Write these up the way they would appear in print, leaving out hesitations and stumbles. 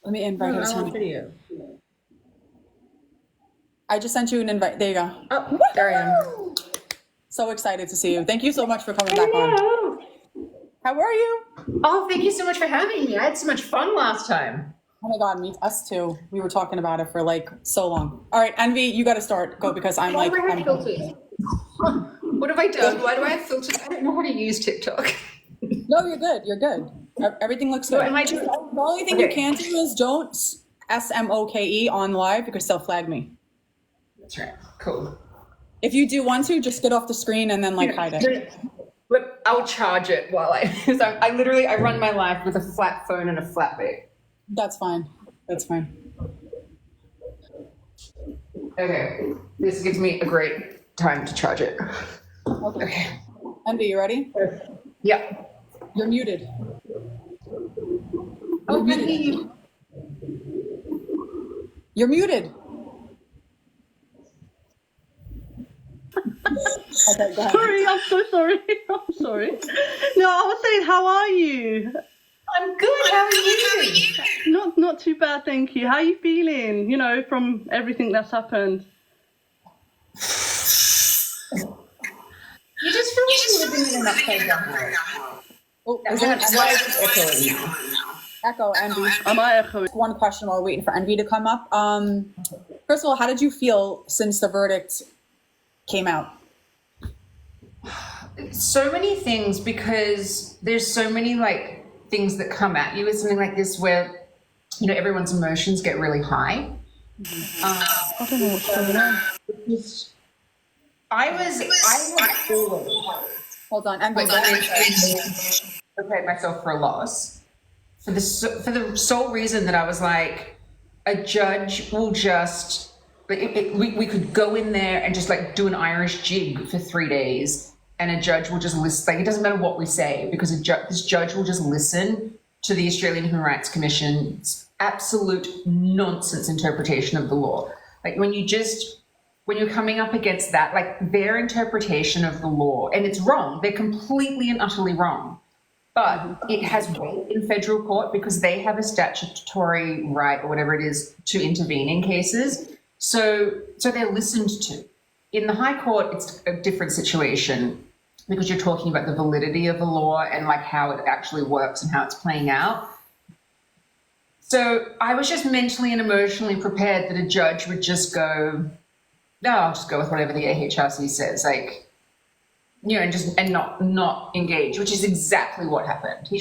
Let me invite her to me. Video. I just sent you an invite. There you go. Oh, there I am. So excited to see you. Thank you so much for coming back on. How are you? Oh, thank you so much for having me. I had so much fun last time. Oh my God, us too. We were talking about it for like so long. All right, Envy, you got to start. Go because I'm Why like. do I have filters? What have I done? Why do I have filters? I don't know how to use TikTok. No, you're good. You're good. Everything looks good. Am I just... The only thing you can't do is don't SMOKE on live because they'll flag me. That's right. Cool. If you do want to, just get off the screen and then like hide it. But I'll charge it while because I literally run my life with a flat phone and a flat bait. That's fine. That's fine. Okay. This gives me a great time to charge it. Okay. Envy, you ready? Yeah. You're muted. Oh, muted. You're muted. Okay, go ahead. Sorry, I'm so sorry. I'm sorry. No, I was saying, how are you? I'm good. How are you? Not too bad, thank you. How are you feeling, from everything that's happened? You just feel like you're living in an upside down world. Oh, Why is it echoing? Echo, Envy. Am I echoing? One question while we're waiting for Envy to come up. First of all, how did you feel since the verdict came out? So many things, because there's so many like things that come at you with something like this where, everyone's emotions get really high. I don't know what's going on. I had always Hold on, Envy. prepared myself for a loss for the sole reason that I was like, a judge will just, we could go in there and just like do an Irish jig for 3 days, and a judge will just listen. Like, it doesn't matter what we say, because this judge will just listen to the Australian Human Rights Commission's absolute nonsense interpretation of the law. Like when you're coming up against that, like their interpretation of the law, and it's wrong, they're completely and utterly wrong, but it has weight in federal court because they have a statutory right, or whatever it is, to intervene in cases. So they're listened to. In the High Court, it's a different situation because you're talking about the validity of the law and like how it actually works and how it's playing out. So I was just mentally and emotionally prepared that a judge would just go, no, I'll just go with whatever the AHRC says, like, and not engage, which is exactly what happened. He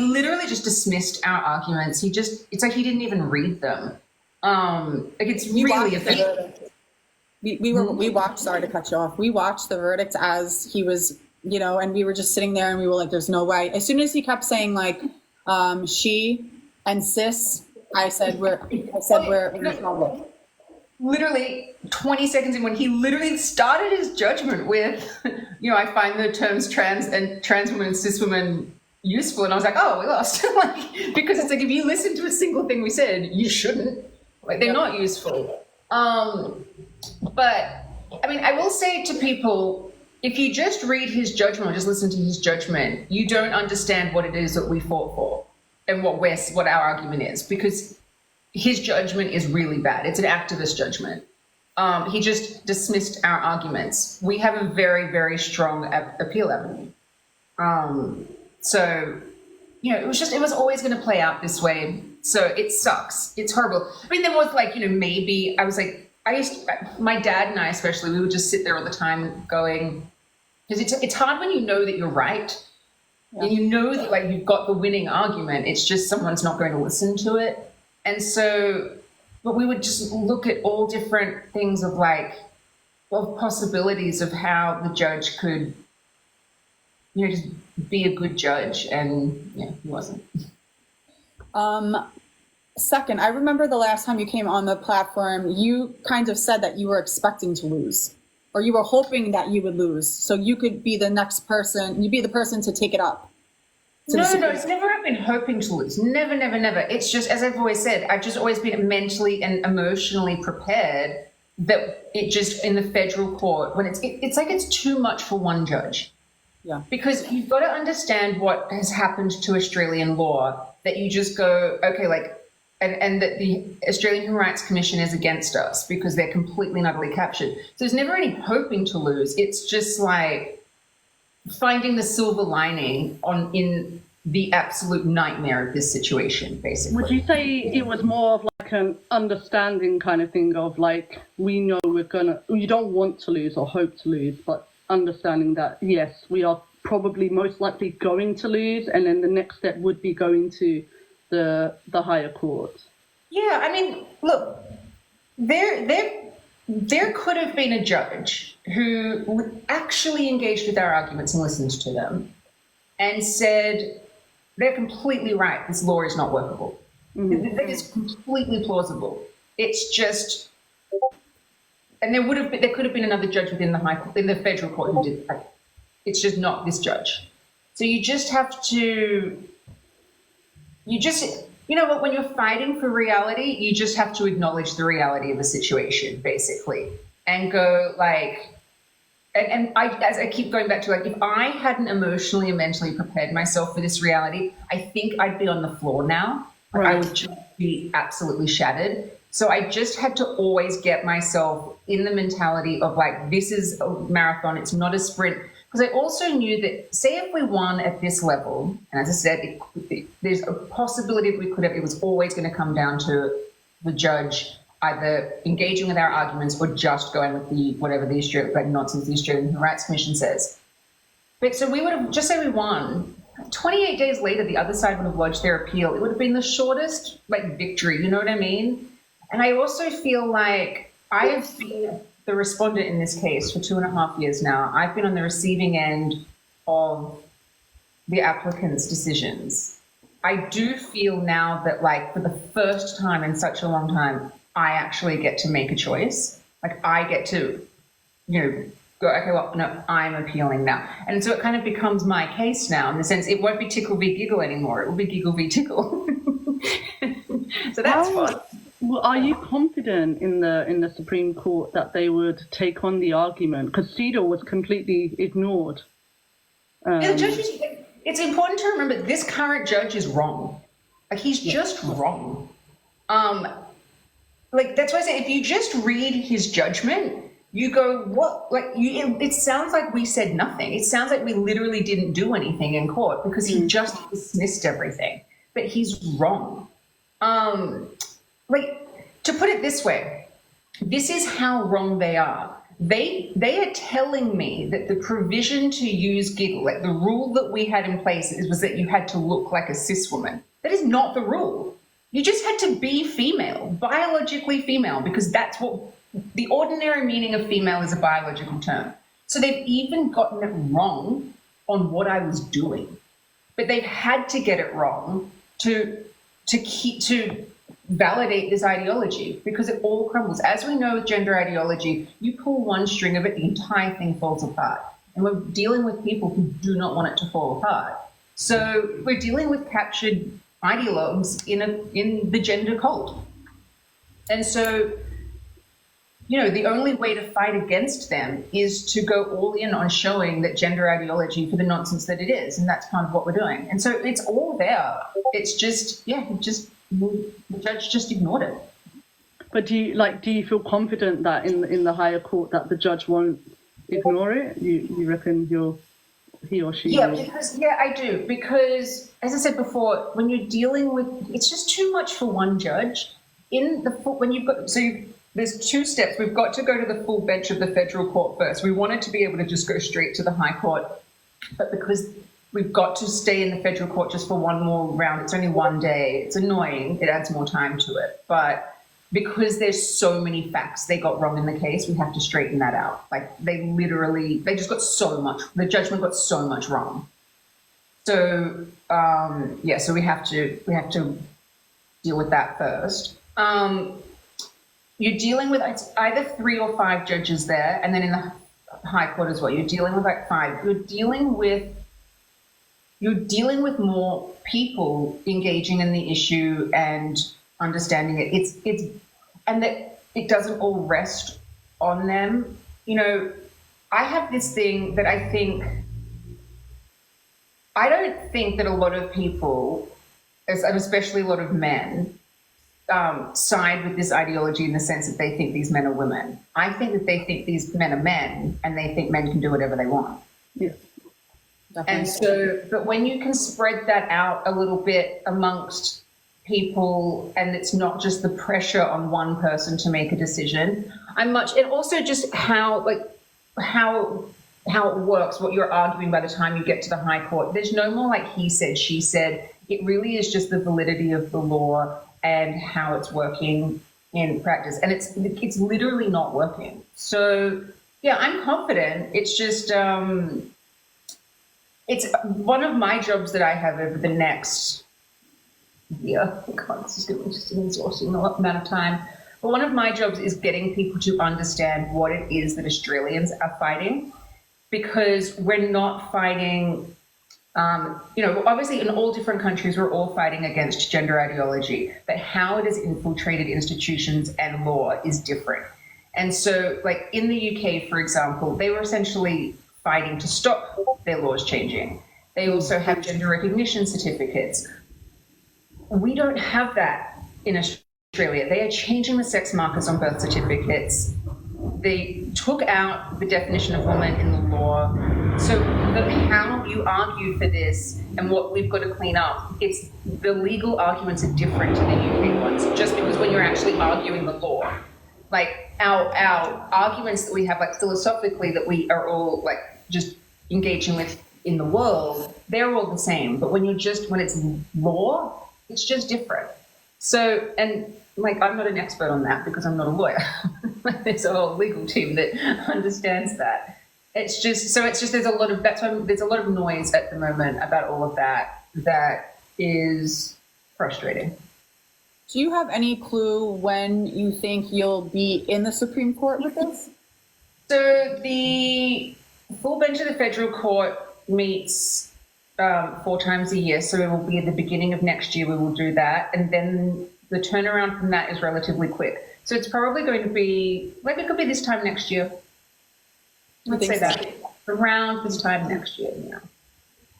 literally just dismissed our arguments. It's like he didn't even read them. It's really offensive. We watched, sorry to cut you off. We watched the verdict as he was, and we were just sitting there and we were like, there's no way. As soon as he kept saying like, she and cis, I said, we're in trouble. Literally 20 seconds in, when he literally started his judgment with, I find the terms trans woman and cis woman useful. And I was like, oh, we lost. Because it's like, if you listen to a single thing we said, you shouldn't. Like, they're not useful. But I mean, I will say to people, if you just read his judgment or just listen to his judgment, you don't understand what it is that we fought for and what our argument is, because his judgment is really bad. It's an activist judgment. He just dismissed our arguments. We have a very, very strong appeal avenue. So, it was always going to play out this way. So it sucks. It's horrible. I mean, there was like, maybe I was like, my dad and I especially, we would just sit there all the time going, because it's hard when you know that you're right. Yeah. And you know that like you've got the winning argument. It's just someone's not going to listen to it. And so, but we would just look at all different things of possibilities of how the judge could, just be a good judge. And he wasn't. Second, I remember the last time you came on the platform, you kind of said that you were expecting to lose, or you were hoping that you would lose, so you could be the next person, you'd be the person to take it up. No, it's never I've been hoping to lose. Never, never, never. It's just, as I've always said, I've just always been mentally and emotionally prepared that it just, in the federal court, when it's like it's too much for one judge. Yeah. Because you've got to understand what has happened to Australian law, that you just go, okay, like, and that the Australian Human Rights Commission is against us because they're completely and utterly captured. So there's never any hoping to lose. It's just like finding the silver lining in the absolute nightmare of this situation, basically. Would you say it was more of like an understanding kind of thing of like, we know you don't want to lose or hope to lose, but understanding that, yes, we are probably most likely going to lose, and then the next step would be going to the higher court? Yeah, I mean, look, there could have been a judge who actually engaged with our arguments and listened to them and said, they're completely right, this law is not workable. Mm-hmm. That is completely plausible. It's just, and there could have been another judge within the federal court who did that. It's just not this judge. So you just have to, you know what, when you're fighting for reality, you just have to acknowledge the reality of the situation, basically, and go like, and as I keep going back to, like, if I hadn't emotionally and mentally prepared myself for this reality, I think I'd be on the floor now. Like, right. I would just be absolutely shattered. So I just had to always get myself in the mentality of like, this is a marathon, it's not a sprint. Because I also knew that, say if we won at this level, and as I said, there's a possibility that we could have, it was always going to come down to the judge either engaging with our arguments or just going with whatever the nonsense the Australian Human Rights Commission says. But so we would have, just say we won, 28 days later, the other side would have lodged their appeal. It would have been the shortest victory, you know what I mean? And I also feel like I have been the respondent in this case for 2.5 years now. I've been on the receiving end of the applicant's decisions. I do feel now that, like, for the first time in such a long time, I actually get to make a choice. Like, I get to, go, okay, well, no, I'm appealing now. And so it kind of becomes my case now, in the sense it won't be Tickle v. Giggle anymore. It will be Giggle v. Tickle. So that's fun. Well, are you confident in the Supreme Court that they would take on the argument? Because CEDAW was completely ignored. The judges, it's important to remember this current judge is wrong. Like, he's just wrong. That's why I say, if you just read his judgment, you go, what? Like, it sounds like we said nothing. It sounds like we literally didn't do anything in court because he just dismissed everything. But he's wrong. To put it this way, this is how wrong they are. They are telling me that the provision to use Giggle, like the rule that we had in place, was that you had to look like a cis woman. That is not the rule. You just had to be female, biologically female, because that's what the ordinary meaning of female is, a biological term. So they've even gotten it wrong on what I was doing, but they've had to get it wrong to validate this ideology, because it all crumbles. As we know with gender ideology, you pull one string of it, the entire thing falls apart. And we're dealing with people who do not want it to fall apart. So we're dealing with captured ideologues in the gender cult. And so, the only way to fight against them is to go all in on showing that gender ideology for the nonsense that it is. And that's kind of what we're doing. And so it's all there. It's just, the judge just ignored it. But do you feel confident that in the higher court that the judge won't ignore it? You reckon he or she? I do. Because, as I said before, when you're dealing with, it's just too much for one judge. There's two steps. We've got to go to the full bench of the federal court first. We wanted to be able to just go straight to the high court, but because we've got to stay in the federal court just for one more round, it's only one day. It's annoying. It adds more time to it. But because there's so many facts they got wrong in the case, we have to straighten that out. Like, they just got so much, the judgment got so much wrong. So, so we have to deal with that first. You're dealing with either 3 or 5 judges there, and then in the high court as well, you're dealing with 5. You're dealing with more people engaging in the issue and understanding it. And that it doesn't all rest on them. I have this thing that I don't think that a lot of people, and especially a lot of men, side with this ideology in the sense that they think these men are women. I think that they think these men are men, and they think men can do whatever they want. Yeah. Definitely. And so, but when you can spread that out a little bit amongst people, and it's not just the pressure on one person to make a decision, and also just how it works, what you're arguing by the time you get to the High Court. There's no more like he said, she said. It really is just the validity of the law and how it's working in practice. And it's literally not working. So yeah, I'm confident. It's just, it's one of my jobs that I have over the next year. God, this is going to be just an exhausting amount of time. But one of my jobs is getting people to understand what it is that Australians are fighting, because we're not fighting, obviously in all different countries, we're all fighting against gender ideology, but how it has infiltrated institutions and law is different. And so, like in the UK, for example, they were essentially fighting to stop their laws changing. They also have gender recognition certificates. We don't have that in Australia. They are changing the sex markers on birth certificates. They took out the definition of woman in the law. So how you argue for this and what we've got to clean up, it's the legal arguments are different to the UK ones, just because when you're actually arguing the law, like our arguments that we have, like philosophically, that we are all like just engaging with in the world, they're all the same. But when it's law, it's just different. So, and like, I'm not an expert on that because I'm not a lawyer. There's a whole legal team that understands that. There's a lot of noise at the moment about all of that. That is frustrating. Do you have any clue when you think you'll be in the Supreme Court with this? So the full bench of the federal court meets 4 times a year. So it will be at the beginning of next year we will do that. And then the turnaround from that is relatively quick. So it's probably going to be, like it could be this time next year. Let's say that. Around this time next year, yeah.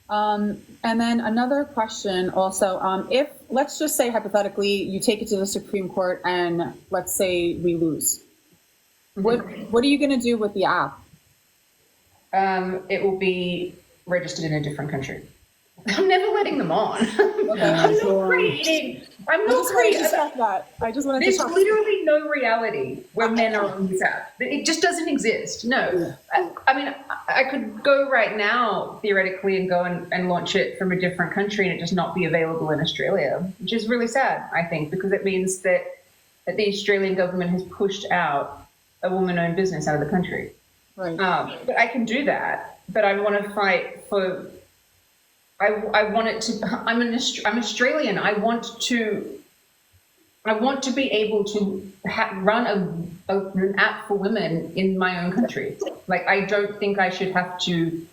And then another question also, if, let's just say hypothetically, you take it to the Supreme Court and let's say we lose. What are you going to do with the app? It will be registered in a different country. I'm never letting them on. Okay. I'm not creating. I just wanted to There's talk. literally no reality where men are on this app. It just doesn't exist. No. I mean, I could go right now, theoretically, and go and launch it from a different country and it just not be available in Australia, which is really sad, I think, because it means that the Australian government has pushed out a woman-owned business out of the country. Right. But I can do that. But I want to fight for. I want it to. I'm Australian. I want to be able to run an app for women in my own country. Like, I don't think I should have to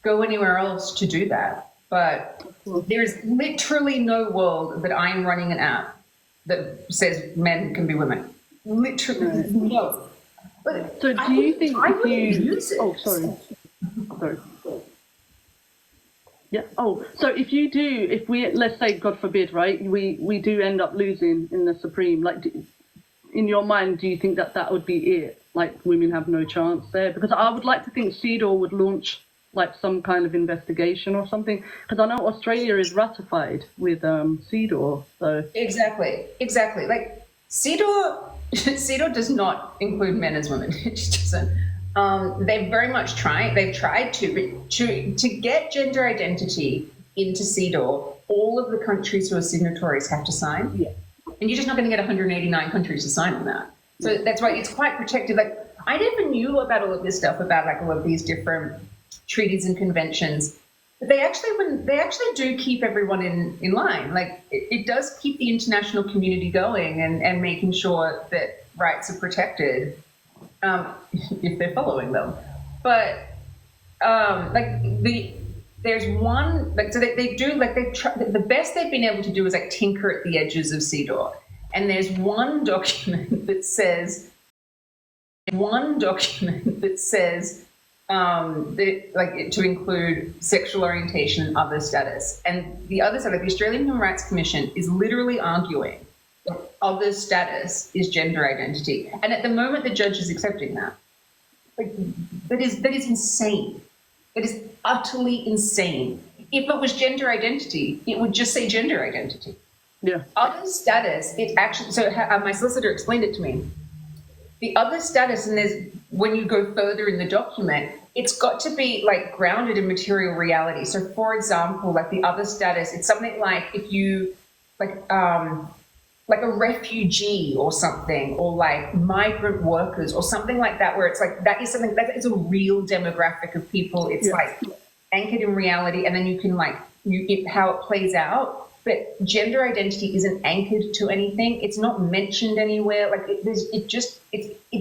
go anywhere else to do that. But there's literally no world that I'm running an app that says men can be women. Literally no. But so do you think if you use it. Oh, sorry. Yeah. Oh, so if we, let's say, God forbid, right, we do end up losing in the Supreme, like, in your mind, do you think that would be it? Like, women have no chance there? Because I would like to think CEDAW would launch, like, some kind of investigation or something. Because I know Australia is ratified with CEDAW, so. Exactly. Like, CEDAW does not include men as women. It just doesn't. They've very much tried. They've tried to get gender identity into CEDAW. All of the countries who are signatories have to sign. Yeah. And you're just not going to get 189 countries to sign on that. So that's why it's quite protected. Like, I never knew about all of this stuff, about like all of these different treaties and conventions. But they actually do keep everyone in line. Like, it does keep the international community going and making sure that rights are protected. If they're following them, but there's one, like, so they do, like, the best they've been able to do is like tinker at the edges of CEDAW, and there's one document that says that, like, to include sexual orientation and other status, and the other side, like the Australian Human Rights Commission, is literally arguing The other status is gender identity. And at the moment, the judge is accepting that. Like, that is insane. That is utterly insane. If it was gender identity, it would just say gender identity. Yeah. Other status, it actually, so my solicitor explained it to me. The other status, and there's, when you go further in the document, it's got to be like grounded in material reality. So for example, like the other status, it's something like if you, like a refugee or something, or like migrant workers or something like that, where it's like, that is something, that is a real demographic of people. It's like anchored in reality, and then you can like, how it plays out. But gender identity isn't anchored to anything. It's not mentioned anywhere. Like it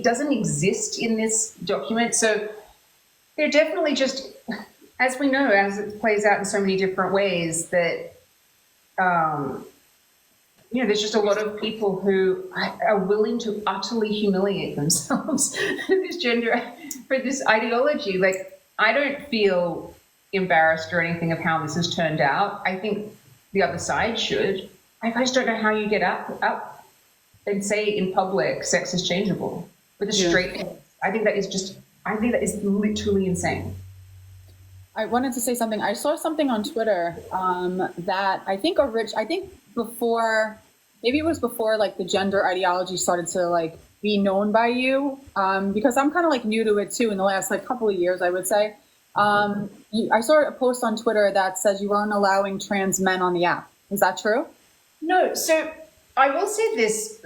doesn't exist in this document. So they're definitely just, as we know, as it plays out in so many different ways, that there's just a lot of people who are willing to utterly humiliate themselves for this ideology. Like, I don't feel embarrassed or anything of how this has turned out. I think the other side should. I just don't know how you get up and say in public sex is changeable with a straight face. I think that is literally insane. I wanted to say something. I saw something on Twitter that I think before, maybe it was before like the gender ideology started to like be known by you, because I'm kind of like new to it too in the last like couple of years, I would say. I saw a post on Twitter that says you aren't allowing trans men on the app. Is that true? No. So I will say this.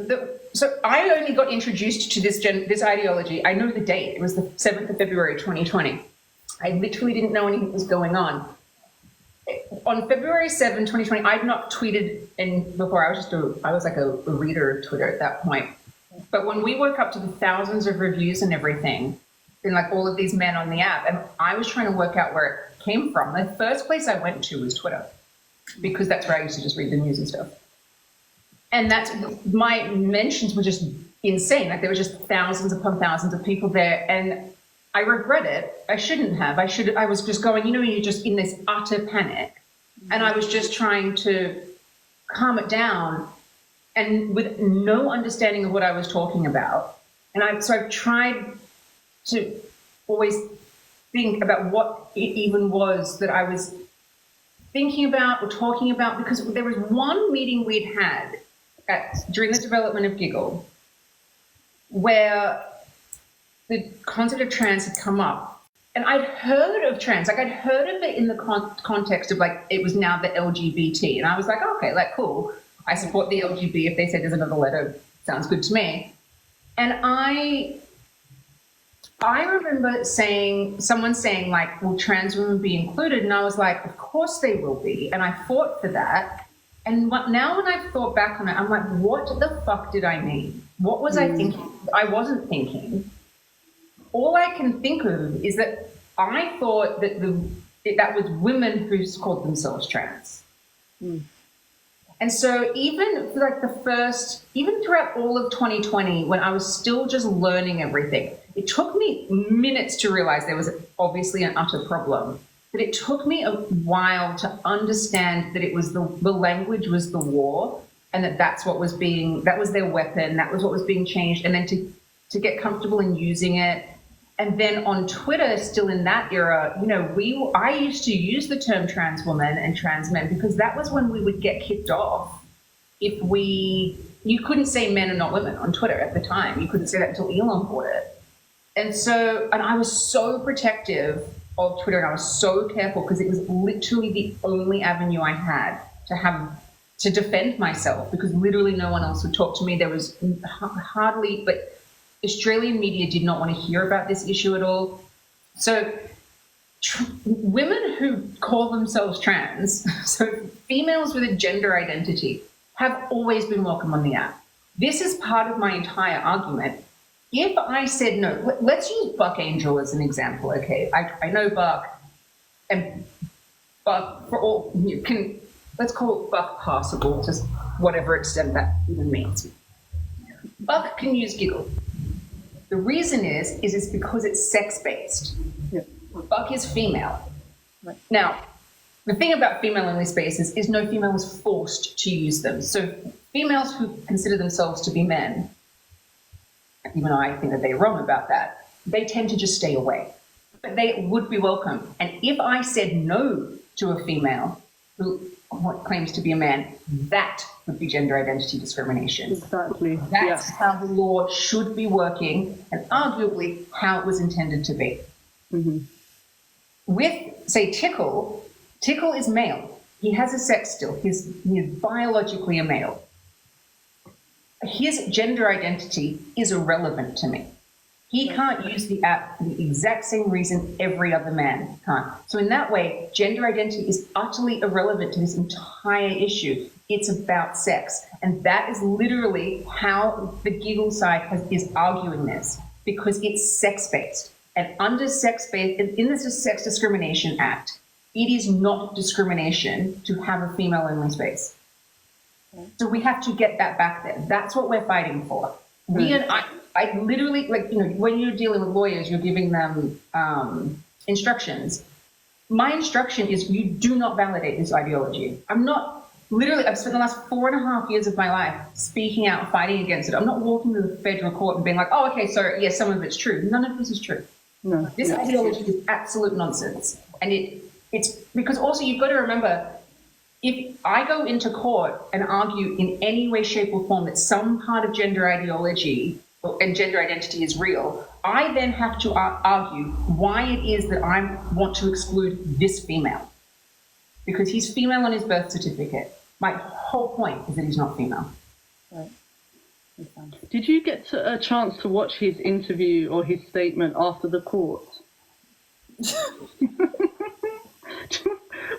So I only got introduced to this ideology. I know the date. It was the 7th of February, 2020. I literally didn't know anything was going on. On February 7, 2020, I'd not tweeted before. I was like a reader of Twitter at that point. But when we woke up to the thousands of reviews and everything, and like all of these men on the app, and I was trying to work out where it came from. The first place I went to was Twitter, because that's where I used to just read the news and stuff. And my mentions were just insane. Like there were just thousands upon thousands of people there, and I regret it. I shouldn't have. I was just going, you're just in this utter panic, and I was just trying to calm it down, and with no understanding of what I was talking about. And I've tried to always think about what it even was that I was thinking about or talking about, because there was one meeting we'd had during the development of Giggle where the concept of trans had come up. And I'd heard of trans, like I'd heard of it in the context of like, it was now the LGBT. And I was like, okay, like cool. I support the LGBT. If they said there's another letter, sounds good to me. And I remember someone saying like, will trans women be included? And I was like, of course they will be. And I fought for that. And now when I've thought back on it, I'm like, what the fuck did I mean? What was I thinking? I wasn't thinking. All I can think of is that I thought that that was women who called themselves trans. And so even throughout all of 2020, when I was still just learning everything, it took me minutes to realize there was obviously an utter problem. But it took me a while to understand that it was the language was the war, and that was their weapon, that was what was being changed, and then to get comfortable in using it. And then on Twitter, still in that era, I used to use the term trans woman and trans men because that was when we would get kicked off. You couldn't say men and not women on Twitter at the time. You couldn't say that until Elon bought it. And I was so protective of Twitter, and I was so careful because it was literally the only avenue I had to defend myself, because literally no one else would talk to me. There was hardly, but Australian media did not want to hear about this issue at all. So women who call themselves trans, so females with a gender identity, have always been welcome on the app. This is part of my entire argument. If I said no, let's use Buck Angel as an example, okay? I know Buck, and Buck, let's call it Buck passable, just whatever extent that even means. Buck can use Giggle. The reason is it's because it's sex-based. Yeah. Buck is female. Right. Now, the thing about female-only spaces is no female is forced to use them. So females who consider themselves to be men, even though I think that they're wrong about that, they tend to just stay away. But they would be welcome. And if I said no to a female who claims to be a man, that would be gender identity discrimination. Exactly. That's how the law should be working, and arguably how it was intended to be. Mm-hmm. With, say, Tickle is male. He has a sex still. He's biologically a male. His gender identity is irrelevant to me. He can't use the app for the exact same reason every other man can't. So in that way, gender identity is utterly irrelevant to this entire issue. It's about sex. And that is literally how the Giggle side is arguing this, because it's sex-based. And under sex-based, in the Sex Discrimination Act, it is not discrimination to have a female-only space. So we have to get that back there. That's what we're fighting for. I literally, like, you know, when you're dealing with lawyers, you're giving them instructions. My instruction is you do not validate this ideology. I've spent the last 4.5 years of my life speaking out, fighting against it. I'm not walking to the federal court and being like, oh, okay, so yes, some of it's true. None of this is true. No. This ideology is absolute nonsense. And it's because also you've got to remember, if I go into court and argue in any way, shape, or form that some part of gender ideology and gender identity is real, I then have to argue why it is that I want to exclude this female. Because he's female on his birth certificate. My whole point is that he's not female. Right. Did you get a chance to watch his interview or his statement after the court?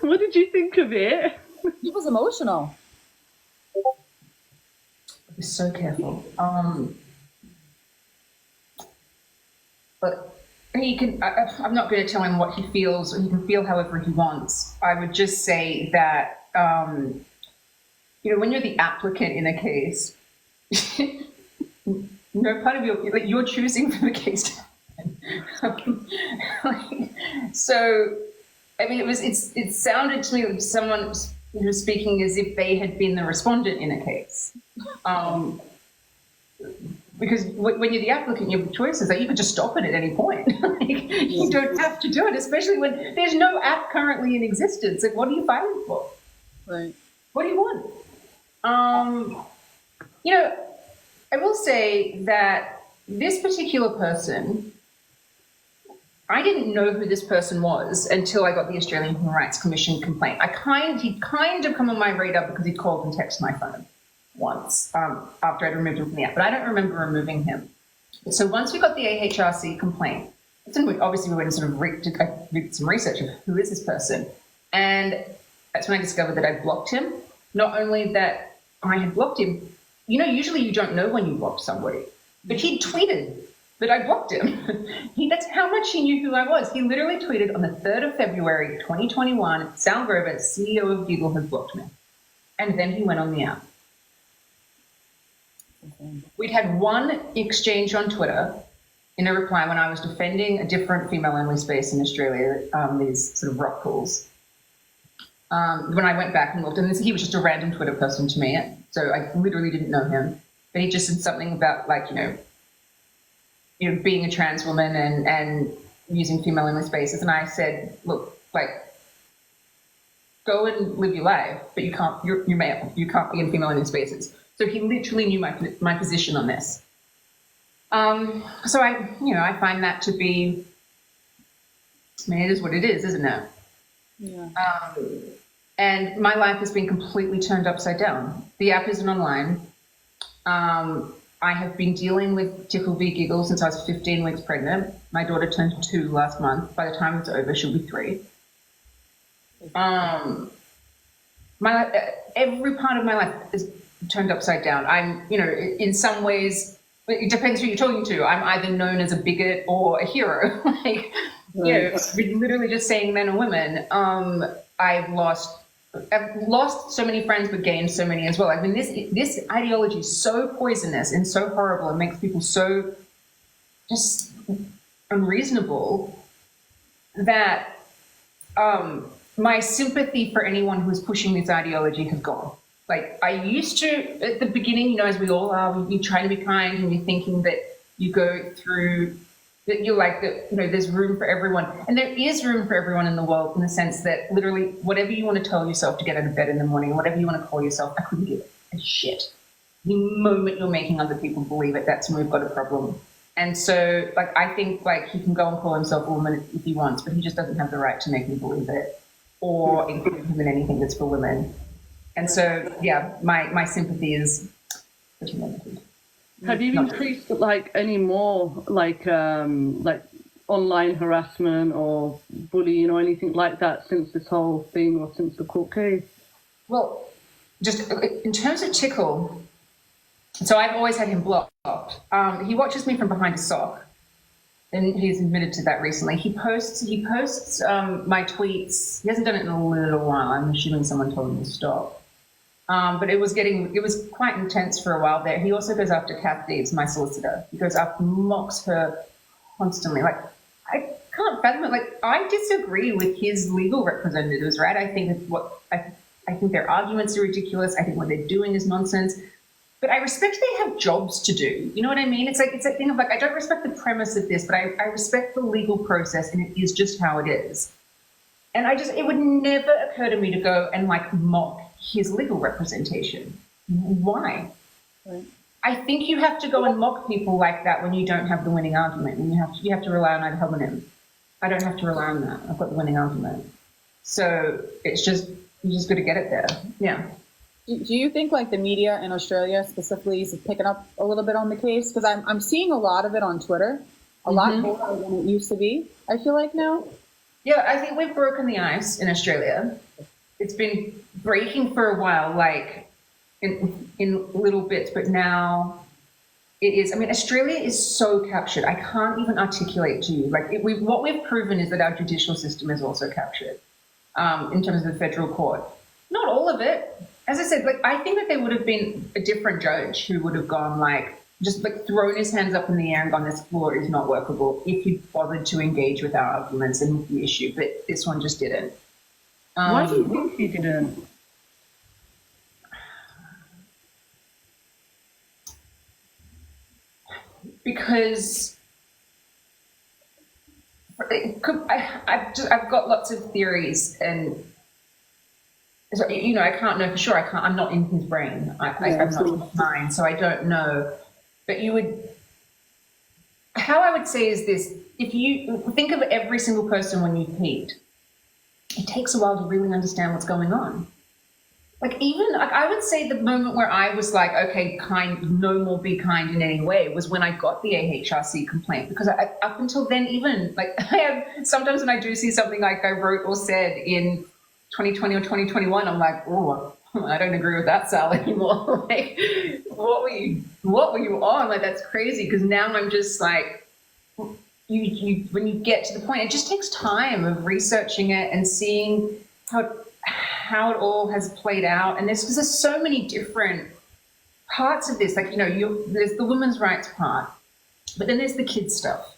What did you think of it? He was emotional. Be so careful. But I'm not going to tell him what he feels, or he can feel however he wants. I would just say that, you know, when you're the applicant in a case, no part of you're choosing for the case to happen. So, I mean, it sounded to me like someone who was speaking as if they had been the respondent in a case. Because when you're the applicant, you have choices that you could just stop it at any point. You don't have to do it, especially when there's no app currently in existence. Like, what are you filing for? Right. What do you want? You know, I will say that this particular person, I didn't know who this person was until I got the Australian Human Rights Commission complaint. He'd kind of come on my radar because he called and texted my phone once after I'd removed him from the app, but I don't remember removing him. So once we got the AHRC complaint, obviously we went and sort of did some research of who is this person, and that's when I discovered that I blocked him. Not only that I had blocked him, you know, usually you don't know when you blocked somebody, but he tweeted that I blocked him. That's how much he knew who I was. He literally tweeted on the 3rd of February, 2021, Sall Grover, CEO of Giggle, has blocked me. And then he went on the app. We'd had one exchange on Twitter in a reply when I was defending a different female-only space in Australia, these sort of rock pools. When I went back and looked, and he was just a random Twitter person to me, so I literally didn't know him. But he just said something about, like, you know, being a trans woman and using female-only spaces. And I said, look, like, go and live your life, but you're male. You can't be in female-only spaces. So he literally knew my position on this. So I find that to be, I mean, it is what it is, isn't it? Yeah. And my life has been completely turned upside down. The app isn't online. I have been dealing with Tickle v. Giggle since I was 15 weeks pregnant. My daughter turned 2 last month. By the time it's over, she'll be 3. Every part of my life is turned upside down. I'm, you know, in some ways, it depends who you're talking to. I'm either known as a bigot or a hero. Like, you know, literally just saying men and women. I've lost so many friends, but gained so many as well. I mean, this ideology is so poisonous and so horrible and makes people so just unreasonable that my sympathy for anyone who is pushing this ideology has gone. Like I used to at the beginning, you know, as we all are, you try to be kind and you're thinking that you go through that you're like that, you know, there's room for everyone. And there is room for everyone in the world in the sense that literally whatever you want to tell yourself to get out of bed in the morning, whatever you want to call yourself, I couldn't give a shit. The moment you're making other people believe it, that's when we've got a problem. And so like I think like he can go and call himself a woman if he wants, but he just doesn't have the right to make me believe it or include him in anything that's for women. And so yeah, my sympathy is pretty limited. Have you increased like any more like online harassment or bullying or anything like that since this whole thing or since the court case? Well, just in terms of Tickle, so I've always had him blocked. He watches me from behind a sock, and he's admitted to that recently. He posts my tweets. He hasn't done it in a little while. I'm assuming someone told him to stop. But it was quite intense for a while there. He also goes after Kath Deves, my solicitor. He goes up, mocks her constantly. Like, I can't fathom it. Like, I disagree with his legal representatives, right? I think I think their arguments are ridiculous. I think what they're doing is nonsense. But I respect they have jobs to do. You know what I mean? It's that thing of like, I don't respect the premise of this, but I respect the legal process, and it is just how it is. And it would never occur to me to go and like mock his legal representation. Why? Right. I think you have to go and mock people like that when you don't have the winning argument, and you have to rely on ad hominem. I don't have to rely on that. I've got the winning argument. So it's just, you just got to get it there. Yeah. Do you think like the media in Australia specifically is picking up a little bit on the case? Because I'm seeing a lot of it on Twitter, a lot more than it used to be, I feel like now. Yeah, I think we've broken the ice in Australia. It's been breaking for a while, like in little bits, but now it is. I mean, Australia is so captured. I can't even articulate to you. Like what we've proven is that our judicial system is also captured in terms of the federal court. Not all of it. As I said, like I think that there would have been a different judge who would have gone like, just like thrown his hands up in the air and gone, this law is not workable, if he bothered to engage with our arguments and with the issue. But this one just didn't. Why do you think he didn't? Because I've got lots of theories, and so, you know, I can't know for sure. I'm not in his brain. I'm not in his mind, so I don't know. But how I would say is this: if you think of every single person when you meet, it takes a while to really understand what's going on. Like I would say the moment where I was like, okay, no more be kind in any way, was when I got the AHRC complaint. Because up until then, even like sometimes when I do see something like I wrote or said in 2020 or 2021, I'm like, oh, I don't agree with that, Sal, anymore. Like, what were you on? Like, that's crazy. Because now I'm just like, when you get to the point, it just takes time of researching it and seeing how it all has played out. And there's so many different parts of this. Like, you know, there's the women's rights part, but then there's the kids stuff.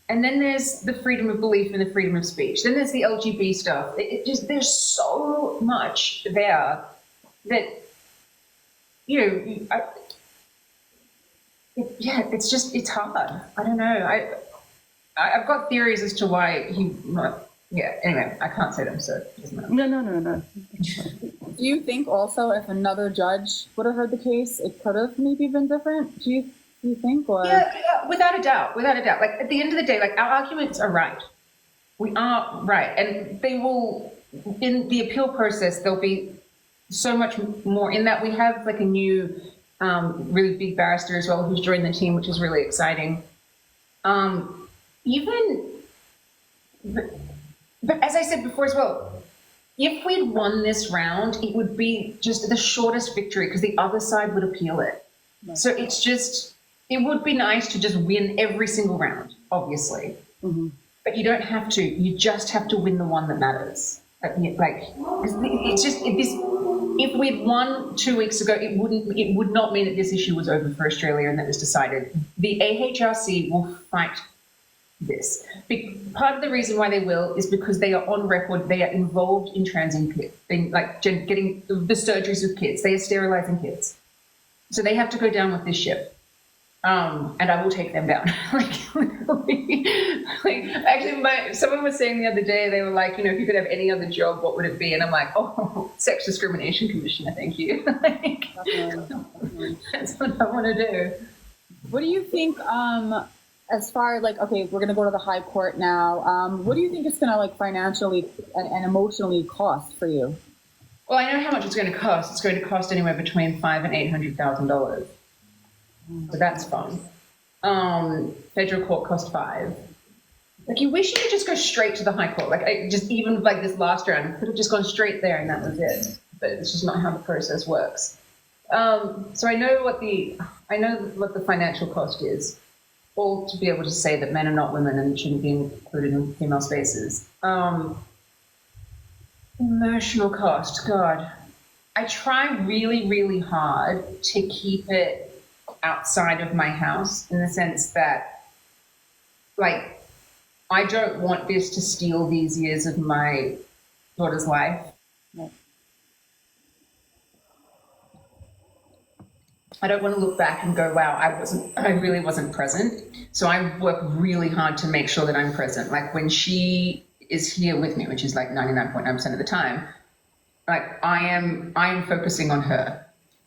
And then there's the freedom of belief and the freedom of speech. Then there's the LGBT stuff. There's so much there that, you know, it's hard. I don't know. I've got theories as to why anyway, I can't say them, so it doesn't matter. No. Do you think also if another judge would have heard the case, it could have maybe been different? Do you think? Or? Yeah, without a doubt. Like, at the end of the day, like, our arguments are right. We are right. And they will, in the appeal process, there'll be so much more in that. We have, like, a new really big barrister as well who's joined the team, which is really exciting. But as I said before as well, if we'd won this round, it would be just the shortest victory because the other side would appeal it. Right. So it would be nice to just win every single round, obviously. Mm-hmm. But you don't have to. You just have to win the one that matters. Like it's just if we'd won 2 weeks ago, it would not mean that this issue was over for Australia and that was decided. The AHRC will fight this. Part of the reason why they will is because they are on record, they are involved in transing kids, like getting the surgeries with kids, they are sterilizing kids. So they have to go down with this ship. And I will take them down. Literally. Actually, someone was saying the other day, they were like, you know, if you could have any other job, what would it be? And I'm like, oh, sex discrimination commissioner, thank you. That's what I want to do. What do you think, as far as like, okay, we're going to go to the high court now. What do you think it's going to like financially and emotionally cost for you? Well, I know how much it's going to cost. It's going to cost anywhere between $500,000 and $800,000. So that's fun. Federal court cost $5,000. Like, you wish you could just go straight to the high court. Like, even like this last round, could have just gone straight there and that was it. But it's just not how the process works. So I know what the financial cost is, all to be able to say that men are not women and shouldn't be included in female spaces. Emotional cost, God. I try really, really hard to keep it outside of my house, in the sense that, like, I don't want this to steal these years of my daughter's life. No. I don't want to look back and go, wow, I really wasn't present. So I work really hard to make sure that I'm present. Like, when she is here with me, which is like 99.9% of the time, like, I am focusing on her.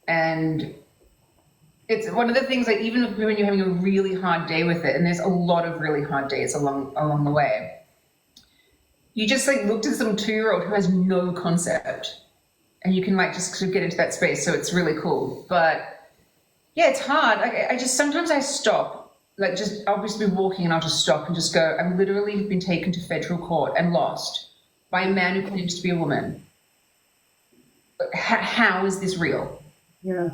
And it's one of the things that even when you're having a really hard day with it, and there's a lot of really hard days along the way, you just like look to some 2-year-old who has no concept, and you can like just sort of get into that space. So it's really cool. But yeah, it's hard. I just, sometimes I stop, like, just I'll just be walking and I'll just stop and just go, I'm literally been taken to federal court and lost by a man who claims to be a woman. How is this real? Yeah.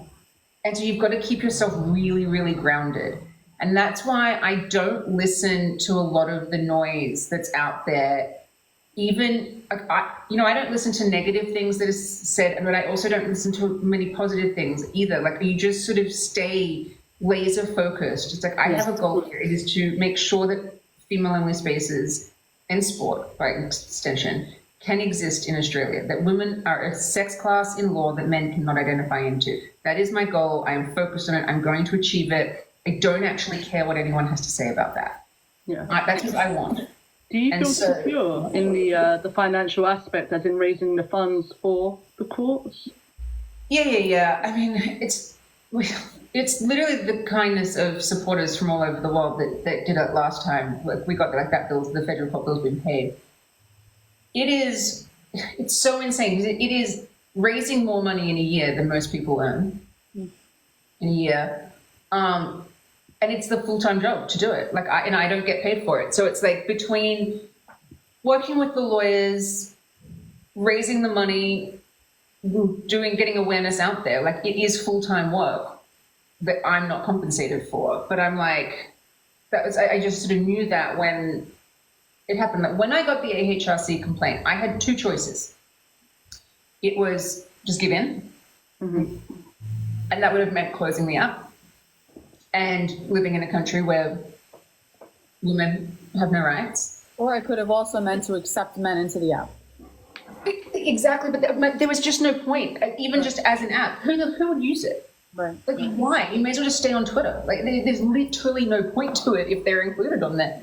And so you've got to keep yourself really, really grounded. And that's why I don't listen to a lot of the noise that's out there. Even, I don't listen to negative things that are said, but I also don't listen to many positive things either. Like, you just sort of stay laser focused. It's like, I have a goal here. It is to make sure that female-only spaces and sport, by extension, can exist in Australia, that women are a sex class in law that men cannot identify into. That is my goal. I am focused on it. I'm going to achieve it. I don't actually care what anyone has to say about that. Yeah. That's what I want. Do you feel secure in the financial aspect, as in raising the funds for the courts? Yeah. I mean, it's literally the kindness of supporters from all over the world that did it last time. Like, we got like that bill, the federal court bill's been paid. It's so insane. It is raising more money in a year than most people earn in a year. And it's the full-time job to do it. Like, I don't get paid for it. So it's like, between working with the lawyers, raising the money, getting awareness out there, like, it is full-time work that I'm not compensated for. But I'm like, I just sort of knew that when it happened. That when I got the AHRC complaint, I had two choices. It was just give in, and that would have meant closing the app and living in a country where women have no rights. Or I could have also meant to accept men into the app. Exactly, but there was just no point. Even just as an app, who would use it? Right. Like, why? You may as well just stay on Twitter. Like, there's literally no point to it if they're included on there.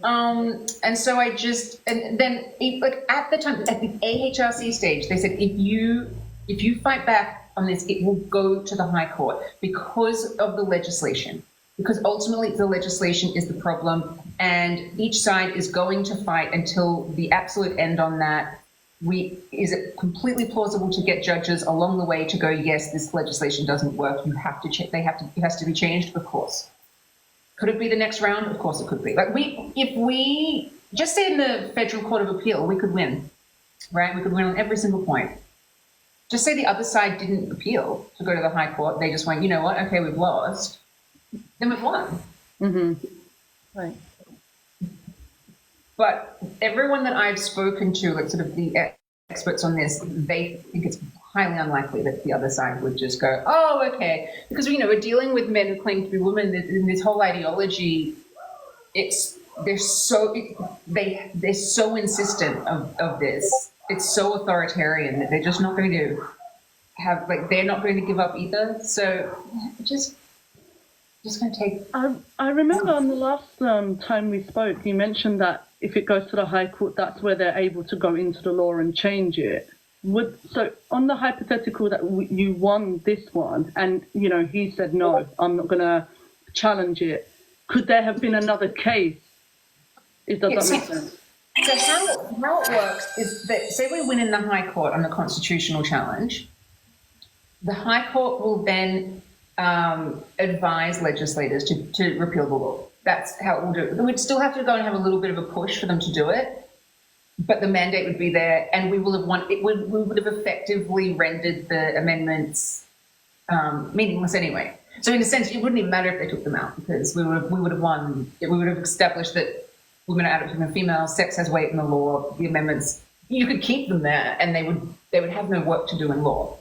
And so I just, and then like at the time, at the AHRC stage, they said, if you fight back on this, it will go to the High Court because of the legislation, because ultimately the legislation is the problem, and each side is going to fight until the absolute end on that. Is it completely plausible to get judges along the way to go, yes, this legislation doesn't work, it has to be changed? Of course. Could it be the next round? Of course it could be. Like, if we just say in the Federal Court of Appeal, we could win, right? We could win on every single point. Just say the other side didn't appeal to go to the High Court. They just went, you know what? Okay, we've lost. Then we've won. Right. But everyone that I've spoken to, like sort of the experts on this, they think it's highly unlikely that the other side would just go, oh, okay. Because, we're dealing with men who claim to be women, in this whole ideology, it's they're so they're so insistent of this. It's so authoritarian that they're just not going to have, like, they're not going to give up either. So just going to take. I remember on the last time we spoke, you mentioned that if it goes to the High Court, that's where they're able to go into the law and change it. So on the hypothetical that you won this one, and he said no, I'm not going to challenge it. Could there have been another case? Does that make sense? So how it works is that, say we win in the High Court on the constitutional challenge, the High Court will then advise legislators to repeal the law. That's how it will do it. We'd still have to go and have a little bit of a push for them to do it, but the mandate would be there, and we will have won. We would have effectively rendered the amendments meaningless anyway. So in a sense, it wouldn't even matter if they took them out, because we would have won. We would have established that women are adult and female, sex has weight in the law. The amendments, you could keep them there, and they would have no work to do in law.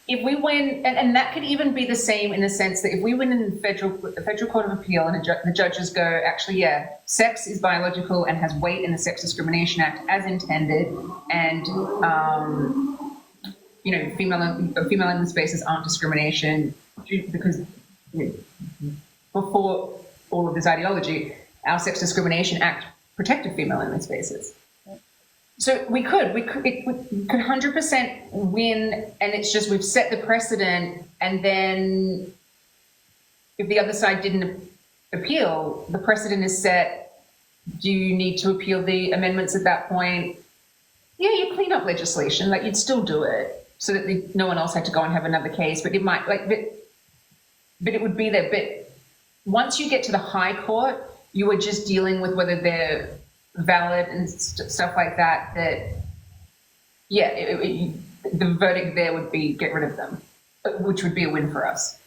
If we win, and that could even be the same in the sense that if we win in the Federal Court of Appeal and the judges go, actually, yeah, sex is biological and has weight in the Sex Discrimination Act as intended, and female in the spaces aren't discrimination, because before all of this ideology, our Sex Discrimination Act protected female in the spaces. So we could 100% win, and it's just we've set the precedent, and then if the other side didn't appeal, the precedent is set. Do you need to appeal the amendments at that point? Yeah, you clean up legislation, like you'd still do it so that no one else had to go and have another case, but it might but it would be there. But once you get to the High Court, you are just dealing with whether they're valid and stuff like that, the verdict there would be get rid of them, which would be a win for us.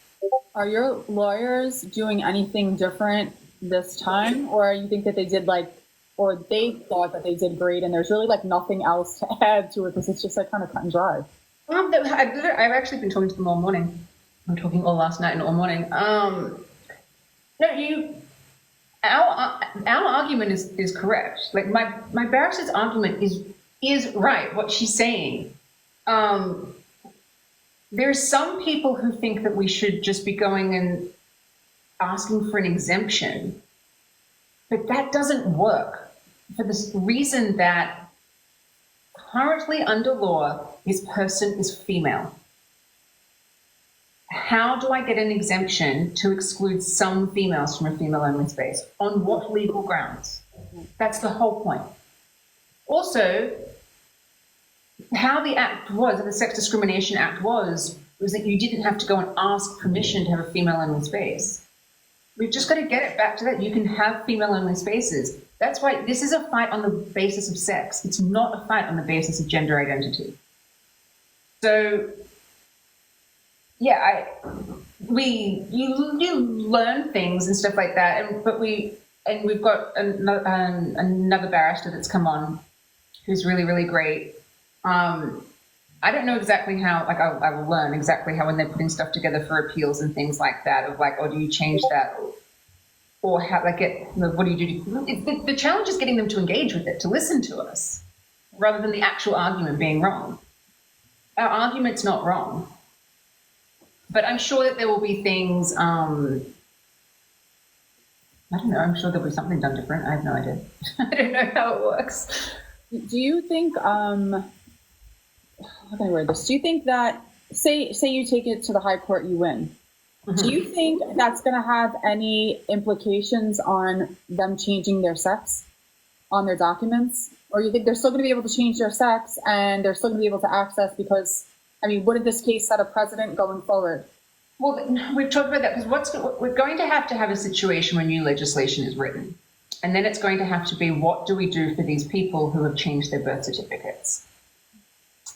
Are your lawyers doing anything different this time, or you think that they did or they thought that they did great and there's really nothing else to add to it because it's just kind of cut and dry? I've actually been talking to them all morning. I'm talking all last night and all morning. Our argument is correct. Like my barrister's argument is right. What she's saying. There's some people who think that we should just be going and asking for an exemption, but that doesn't work for this reason that currently under law, this person is female. How do I get an exemption to exclude some females from a female-only space? On what legal grounds? That's the whole point. Also, how the Act was, the Sex Discrimination Act was that you didn't have to go and ask permission to have a female-only space. We've just got to get it back to that. You can have female-only spaces. That's why this is a fight on the basis of sex. It's not a fight on the basis of gender identity. So, yeah, you learn things and stuff like that, but we've got another barrister that's come on, who's really, really great. I don't know exactly how. I will learn exactly how when they're putting stuff together for appeals and things like that. Of oh, do you change that, or how? What do you do? The challenge is getting them to engage with it, to listen to us, rather than the actual argument being wrong. Our argument's not wrong. But I'm sure that there will be things, I don't know, I'm sure there'll be something done different. I have no idea. I don't know how it works. Do you think, how can I word this? Do you think that, say you take it to the High Court, you win. Mm-hmm. Do you think that's going to have any implications on them changing their sex on their documents? Or you think they're still going to be able to change their sex and they're still going to be able to access because, wouldn't this case set a precedent going forward? Well, we've talked about that because we're going to have a situation when new legislation is written. And then it's going to have to be, what do we do for these people who have changed their birth certificates?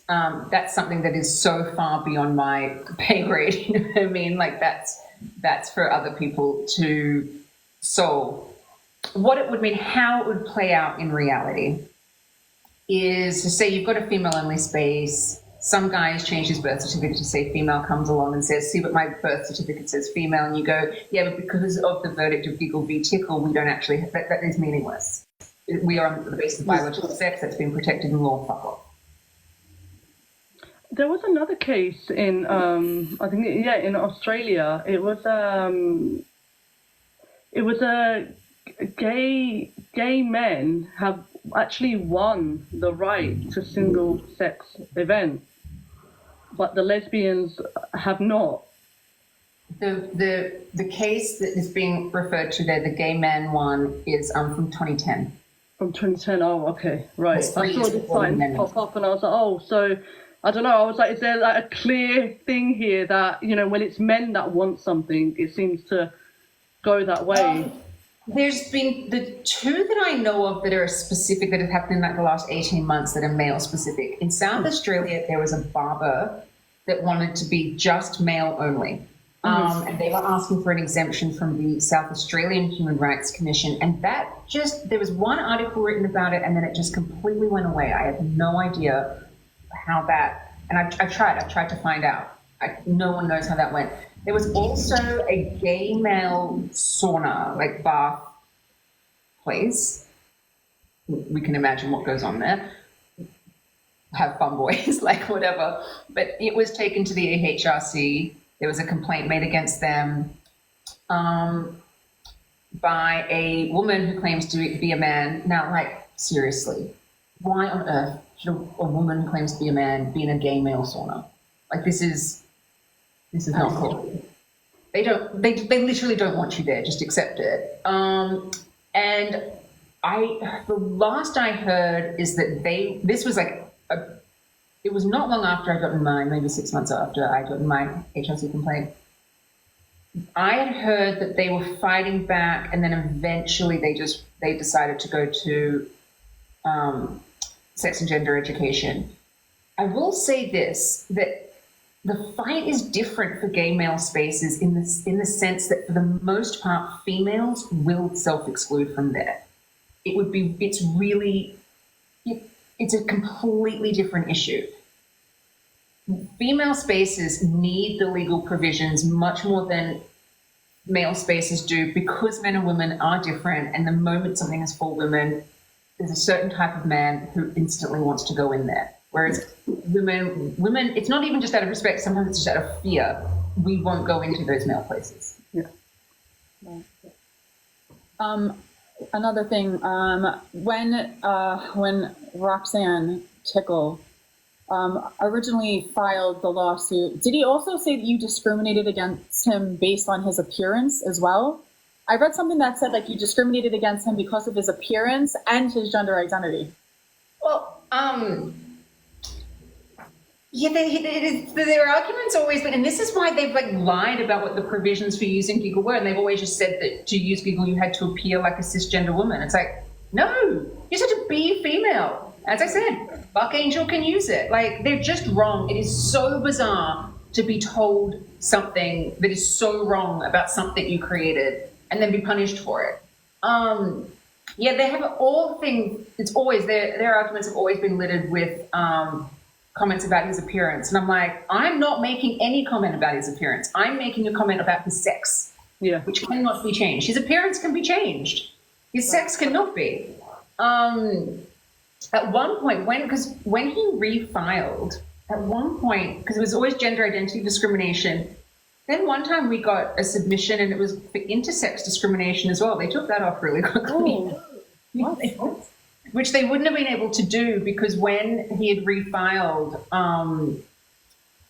That's something that is so far beyond my pay grade. You know what I mean? That's for other people to solve. What it would mean, how it would play out in reality is to say you've got a female-only space. some guys change his birth certificate to say female, comes along and says, see, but my birth certificate says female. And you go, yeah, but because of the verdict of Giggle v. Tickle, we don't actually, that is meaningless. We are on the basis of biological sex that's been protected in law. Fuck off. There was another case in, I think, in Australia. It was a gay men have actually won the right to single-sex events, but the lesbians have not. The case that is being referred to there, the gay man one, is from 2010. From 2010. Oh, okay, right. I saw the sign pop up, and I was like, oh, so I don't know. I was like, is there like a clear thing here that, you know, when it's men that want something, it seems to go that way? There's been the two that I know of that are specific, that have happened in like the last 18 months, that are male specific. In South Australia, there was a barber that wanted to be just male only. And they were asking for an exemption from the South Australian Human Rights Commission. And that just, there was one article written about it and then it just completely went away. I have no idea how that, and I've tried to find out. No one knows how that went. There was also a gay male sauna, like bath place. We can imagine what goes on there. Have fun, boys, like whatever. But it was taken to the AHRC. There was a complaint made against them by a woman who claims to be a man. Now, like, seriously, why on earth should a woman who claims to be a man be in a gay male sauna? Like, this is not cool. They literally don't want you there. Just accept it. And the last I heard is that this was like it was not long after I got in mine, maybe 6 months after I got in my HRC complaint. I had heard that they were fighting back, and then eventually they decided to go to sex and gender education. I will say this, that the fight is different for gay male spaces in the sense that for the most part, females will self-exclude from there. It's a completely different issue. Female spaces need the legal provisions much more than male spaces do, because men and women are different, and the moment something is for women, there's a certain type of man who instantly wants to go in there. Whereas women, it's not even just out of respect, sometimes it's just out of fear. We won't go into those male places. Yeah. Another thing, when Roxanne Tickle originally filed the lawsuit, did he also say that you discriminated against him based on his appearance as well? I read something that said like you discriminated against him because of his appearance and his gender identity. Well, yeah, their argument's always been, and this is why they've like lied about what the provisions for using Giggle were, and they've always just said that to use Giggle you had to appear like a cisgender woman. It's like, no, you just had to be female. As I said, Buck Angel can use it. Like, they're just wrong. It is so bizarre to be told something that is so wrong about something you created and then be punished for it. Yeah, they have all things. It's always their arguments have always been littered with comments about his appearance, and I'm like, I'm not making any comment about his appearance. I'm making a comment about his sex, which cannot be changed. His appearance can be changed. His sex cannot be. At one point, when he refiled, at one point, because it was always gender identity discrimination, then one time we got a submission and it was for intersex discrimination as well. They took that off really quickly. Oh, which they wouldn't have been able to do, because when he had refiled, and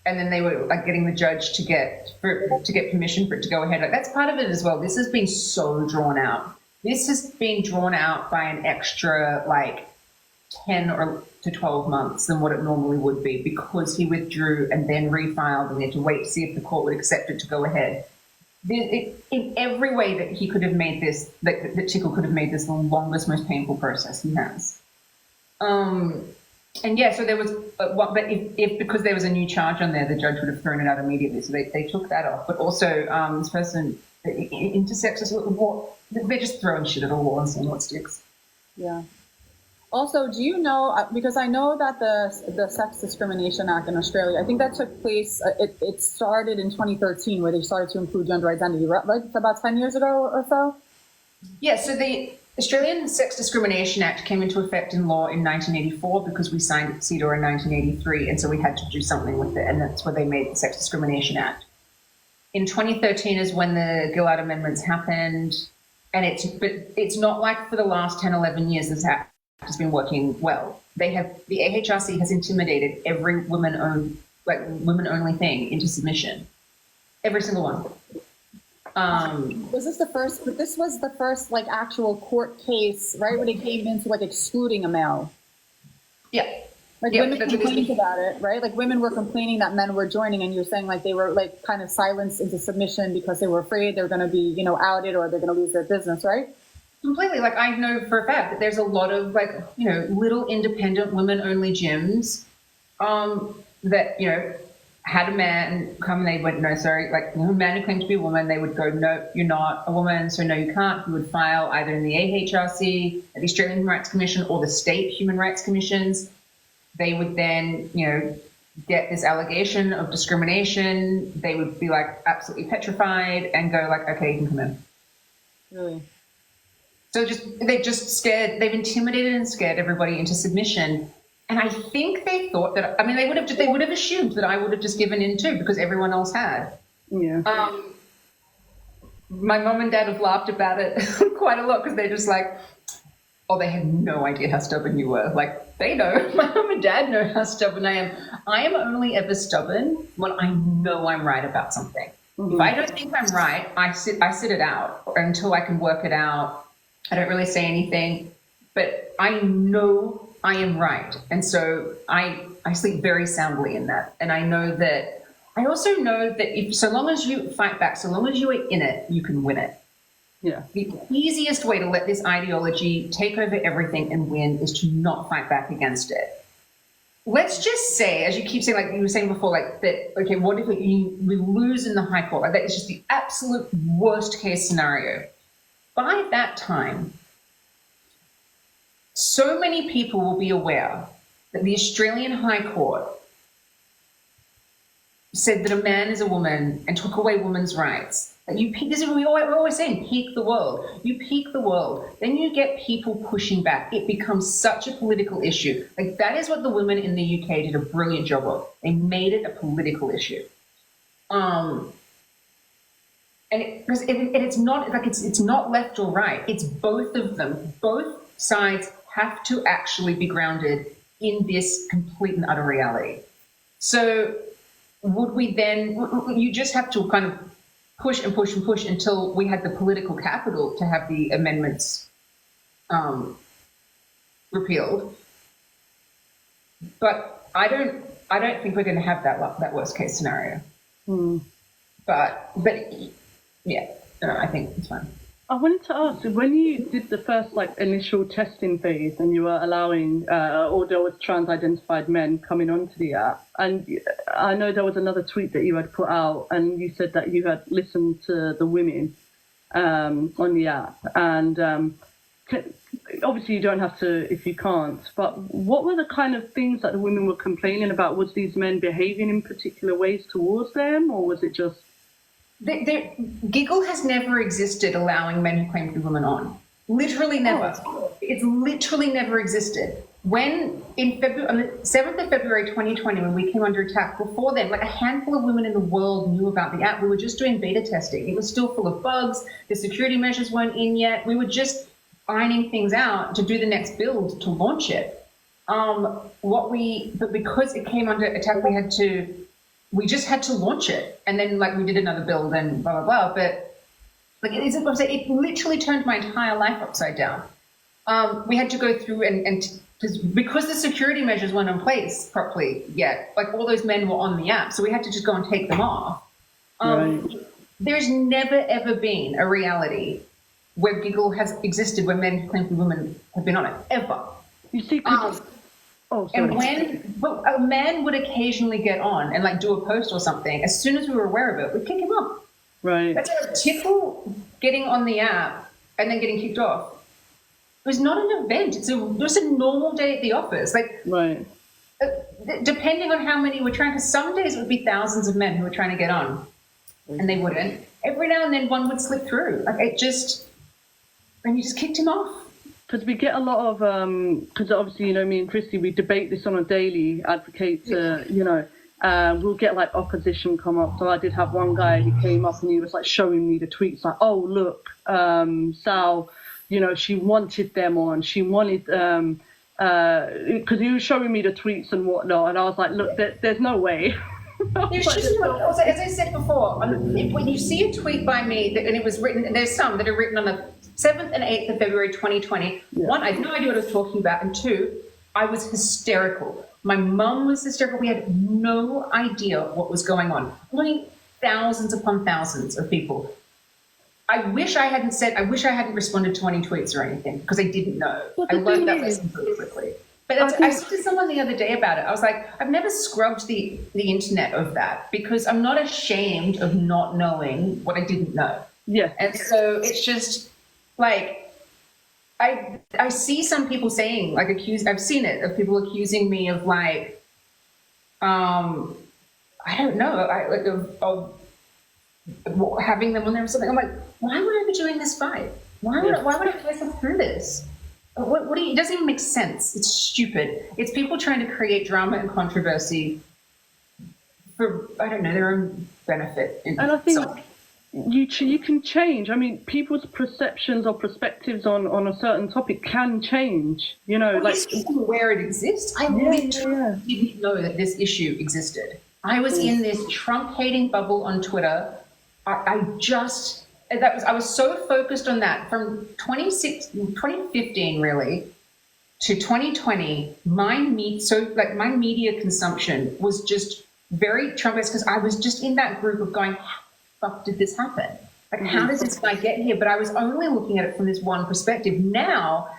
then they were like getting the judge to get permission for it to go ahead. Like, that's part of it as well. This has been so drawn out. This has been drawn out by an extra like 10 or to 12 months than what it normally would be, because he withdrew and then refiled, and they had to wait to see if the court would accept it to go ahead. In every way that he could have made this, that Tickle could have made this the longest, most painful process he has. And yeah, so there was, but if because there was a new charge on there, the judge would have thrown it out immediately. So they took that off. But also, this person, intersexes, they're just throwing shit at a wall and seeing what sticks. Yeah. Also, do you know, because I know that the Sex Discrimination Act in Australia, I think that took place, it started in 2013 where they started to include gender identity, right? Like about 10 years ago or so? Yeah, so the Australian Sex Discrimination Act came into effect in law in 1984 because we signed CEDAW in 1983, and so we had to do something with it, and that's where they made the Sex Discrimination Act. In 2013 is when the Gillard amendments happened, and it's not like for the last 10, 11 years this act has been working well. The AHRC has intimidated every women-only thing into submission, every single one. Was this the first? But this was the first like actual court case, right? When it came into like excluding a male. Yeah. Like women complained about it, right? Like women were complaining that men were joining, and you're saying like they were like kind of silenced into submission because they were afraid they're going to be, outed or they're going to lose their business, right? Completely. Like I know for a fact that there's a lot of like, little independent women-only gyms that, had a man come and they went, no, sorry, like a man who claimed to be a woman, they would go, no, you're not a woman, so no, you can't. You would file either in the AHRC, the Australian Human Rights Commission, or the state human rights commissions. They would then, get this allegation of discrimination. They would be like absolutely petrified and go like, okay, you can come in. Really? So they've intimidated and scared everybody into submission. And I think they thought that, they would have assumed that I would have just given in too, because everyone else had. Yeah. My mom and dad have laughed about it quite a lot because they're just like, oh, they had no idea how stubborn you were. Like, they know. My mom and dad know how stubborn I am. I am only ever stubborn when I know I'm right about something. Mm-hmm. If I don't think I'm right, I sit it out until I can work it out. I don't really say anything, but I know I am right. And so I sleep very soundly in that. And I also know that so long as you fight back, so long as you are in it, you can win it. Yeah. The easiest way to let this ideology take over everything and win is to not fight back against it. Let's just say, as you keep saying, like you were saying before, like that, okay, what if we lose in the High Court? Like that is just the absolute worst case scenario. By that time, so many people will be aware that the Australian High Court said that a man is a woman and took away women's rights. This is what we're always saying, peak the world. You peak the world, then you get people pushing back. It becomes such a political issue. Like that is what the women in the UK did a brilliant job of. They made it a political issue. And it's not like it's not left or right. It's both of them. Both sides have to actually be grounded in this complete and utter reality. So would we then, you just have to kind of push and push and push until we had the political capital to have the amendments repealed. But I don't think we're going to have that worst case scenario. But yeah, I think it's fine. I wanted to ask, when you did the first initial testing phase and you were allowing, or there was trans-identified men coming onto the app, and I know there was another tweet that you had put out and you said that you had listened to the women on the app, and obviously you don't have to if you can't, but what were the kind of things that the women were complaining about? Was these men behaving in particular ways towards them, or was it just... Giggle has never existed allowing men who claim to be women on. Literally never. It's literally never existed. When on the 7th of February 2020, when we came under attack, before then, a handful of women in the world knew about the app. We were just doing beta testing. It was still full of bugs. The security measures weren't in yet. We were just ironing things out to do the next build to launch it. But because it came under attack, we just had to launch it, and then we did another build and blah blah blah. But it literally turned my entire life upside down. We had to go through and because the security measures weren't in place properly yet. All those men were on the app, so we had to just go and take them off. Right. There's never ever been a reality where Giggle has existed where men who claim to be women have been on it ever. You see. And but a man would occasionally get on and do a post or something, as soon as we were aware of it, we'd kick him off. Right. That's a typical getting on the app and then getting kicked off. was not an event. It was a normal day at the office. Like, Right. depending on how many were trying, because some days it would be thousands of men who were trying to get on, and they wouldn't. Every now and then one would slip through. Like, and you just kicked him off. Because we get a lot of, because obviously, you know, me and Christie, we debate this on a daily, advocate, you know, we'll get like opposition come up. So I did have one guy, he came up and he was like showing me the tweets, like, oh, look, Sal, you know, she wanted them on, she wanted, because he was showing me the tweets and whatnot. And I was like, look, there's no way. There's just also, as I said before, when you see a tweet by me, and it was written, and there's some that are written on the 7th and 8th of February 2020. Yeah. One, I had no idea what I was talking about, and two, I was hysterical. My mum was hysterical. We had no idea what was going on. Only thousands upon thousands of people. I wish I hadn't responded to any tweets or anything, because I didn't know. I learned that lesson pretty quickly. But I said to someone the other day about it, I was like, I've never scrubbed the internet of that, because I'm not ashamed of not knowing what I didn't know. Yeah. And so it's just like, I see some people saying, like, I've seen it, of people accusing me of like, I don't know, of having them on there or something. I'm like, why would I be doing this fight? Why would I put myself through this? What do you, it doesn't even make sense. It's stupid. It's people trying to create drama and controversy for, I don't know, their own benefit. And I think you can change. I mean, people's perceptions or perspectives on a certain topic can change. You know, like where it exists. I literally didn't know that this issue existed. I was in this Trump-hating bubble on Twitter. I was so focused on that from 2015 really to 2020. My media consumption was just very Trump-esque, because I was just in that group of going, how the fuck did this happen? Like, how does this guy get here? But I was only looking at it from this one perspective. Now,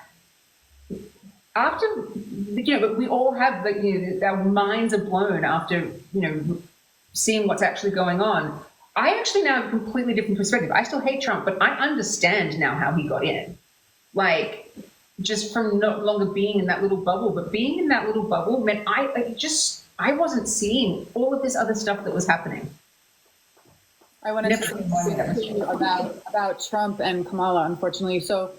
after, you know, we all have, like, you know, our minds are blown after, you know, seeing what's actually going on. I actually now have a completely different perspective. I still hate Trump, but I understand now how he got in. Like, just from no longer being in that little bubble, but being in that little bubble meant I wasn't seeing all of this other stuff that was happening. I want to say about Trump and Kamala, unfortunately. So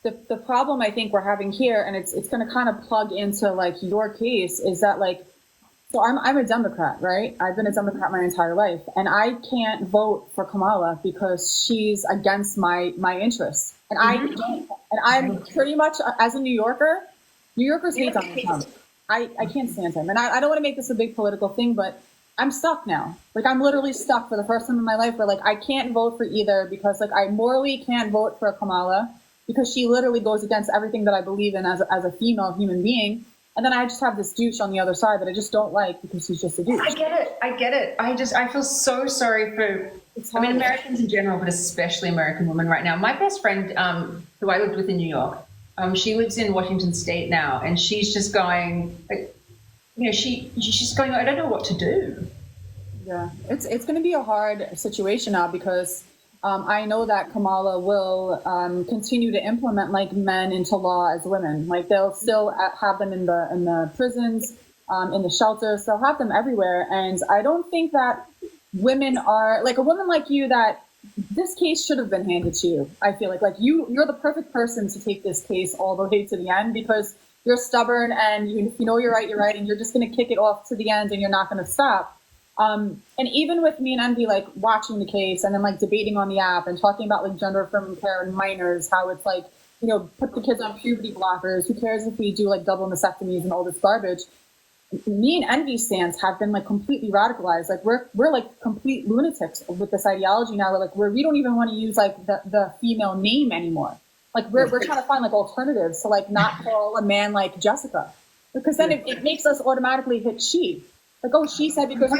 the problem I think we're having here, and it's going to kind of plug into like your case, is that like, so I'm a Democrat, right? I've been a Democrat my entire life, and I can't vote for Kamala because she's against my interests. And I'm pretty much, as a New Yorkers hate Donald Trump. I can't stand him. And I don't want to make this a big political thing, but I'm stuck now. Like, I'm literally stuck for the first time in my life where, like, I can't vote for either, because, like, I morally can't vote for Kamala because she literally goes against everything that I believe in as a female human being. And then I just have this douche on the other side that I just don't like because he's just a douche. I get it. I feel so sorry for, I mean, Americans in general, but especially American women right now. My best friend, who I lived with in New York, she lives in Washington State now, and she's just going, like, you know, she's just going, I don't know what to do. Yeah, it's going to be a hard situation now, because I know that Kamala will continue to implement like men into law as women. Like, they'll still have them in the prisons, in the shelters. They'll have them everywhere. And I don't think that women are like a woman like you, that this case should have been handed to you. I feel like you're the perfect person to take this case all the way to the end, because you're stubborn and you know you're right, and you're just going to kick it off to the end, and you're not going to stop. And even with me and Envy, like, watching the case and then like debating on the app and talking about like gender affirming care and minors, how it's like, you know, put the kids on puberty blockers. Who cares if we do like double mastectomies and all this garbage? Me and Envy's stance have been like completely radicalized. Like, we're like complete lunatics with this ideology now. We're like, we don't even want to use like the female name anymore. Like, we're trying to find like alternatives to like not call a man like Jessica, because then it makes us automatically hit she. Like, oh, she said because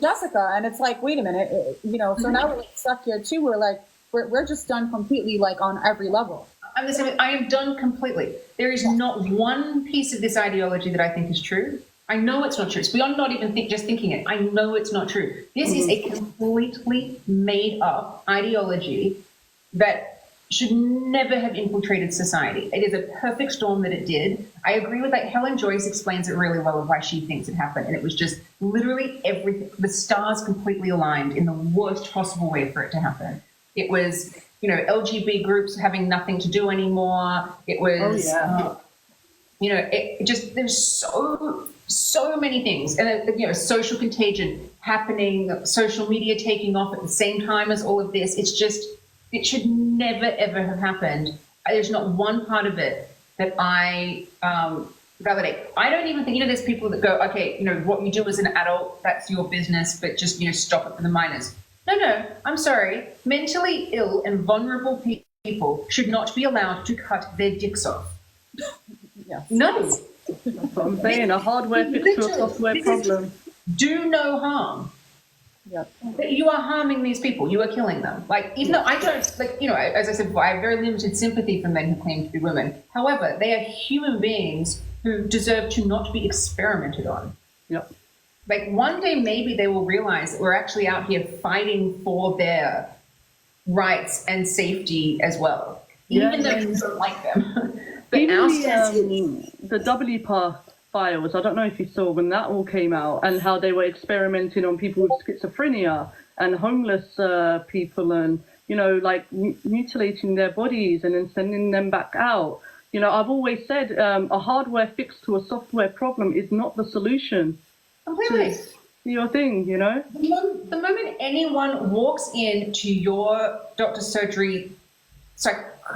Jessica, and it's like, wait a minute, you know. So now we're like stuck here too. We're like, we're just done completely, like, on every level. I'm the same. I am done completely. There is not one piece of this ideology that I think is true. I know it's not true. It's beyond not even just thinking it. I know it's not true. This is a completely made up ideology that should never have infiltrated society. It is a perfect storm that it did. I agree with, like, Helen Joyce explains it really well of why she thinks it happened. And it was just literally everything. The stars completely aligned in the worst possible way for it to happen. It was, you know, LGB groups having nothing to do anymore. It was, you know, it just, there's so many things. And, you know, social contagion happening, social media taking off at the same time as all of this. It's just, it should never, ever have happened. There's not one part of it that I validate. I don't even think, you know, there's people that go, okay, you know, what you do as an adult, that's your business, but just, you know, stop it for the minors. No, I'm sorry. Mentally ill and vulnerable people should not be allowed to cut their dicks off. Yes. No. That's what I'm saying. A hardware fix to a software problem. Do no harm. Yep. You are harming these people. You are killing them. Like, even though I don't, like, you know, as I said before, I have very limited sympathy for men who claim to be women. However, they are human beings who deserve to not be experimented on. Yep. Like, one day maybe they will realize that we're actually out here fighting for their rights and safety as well, even though we don't like them. But even the W-Path files, I don't know if you saw when that all came out, and how they were experimenting on people with schizophrenia and homeless people, and, you know, like mutilating their bodies and then sending them back out. You know, I've always said a hardware fix to a software problem is not the solution. Completely. Your thing, you know? The moment anyone walks into your doctor's surgery,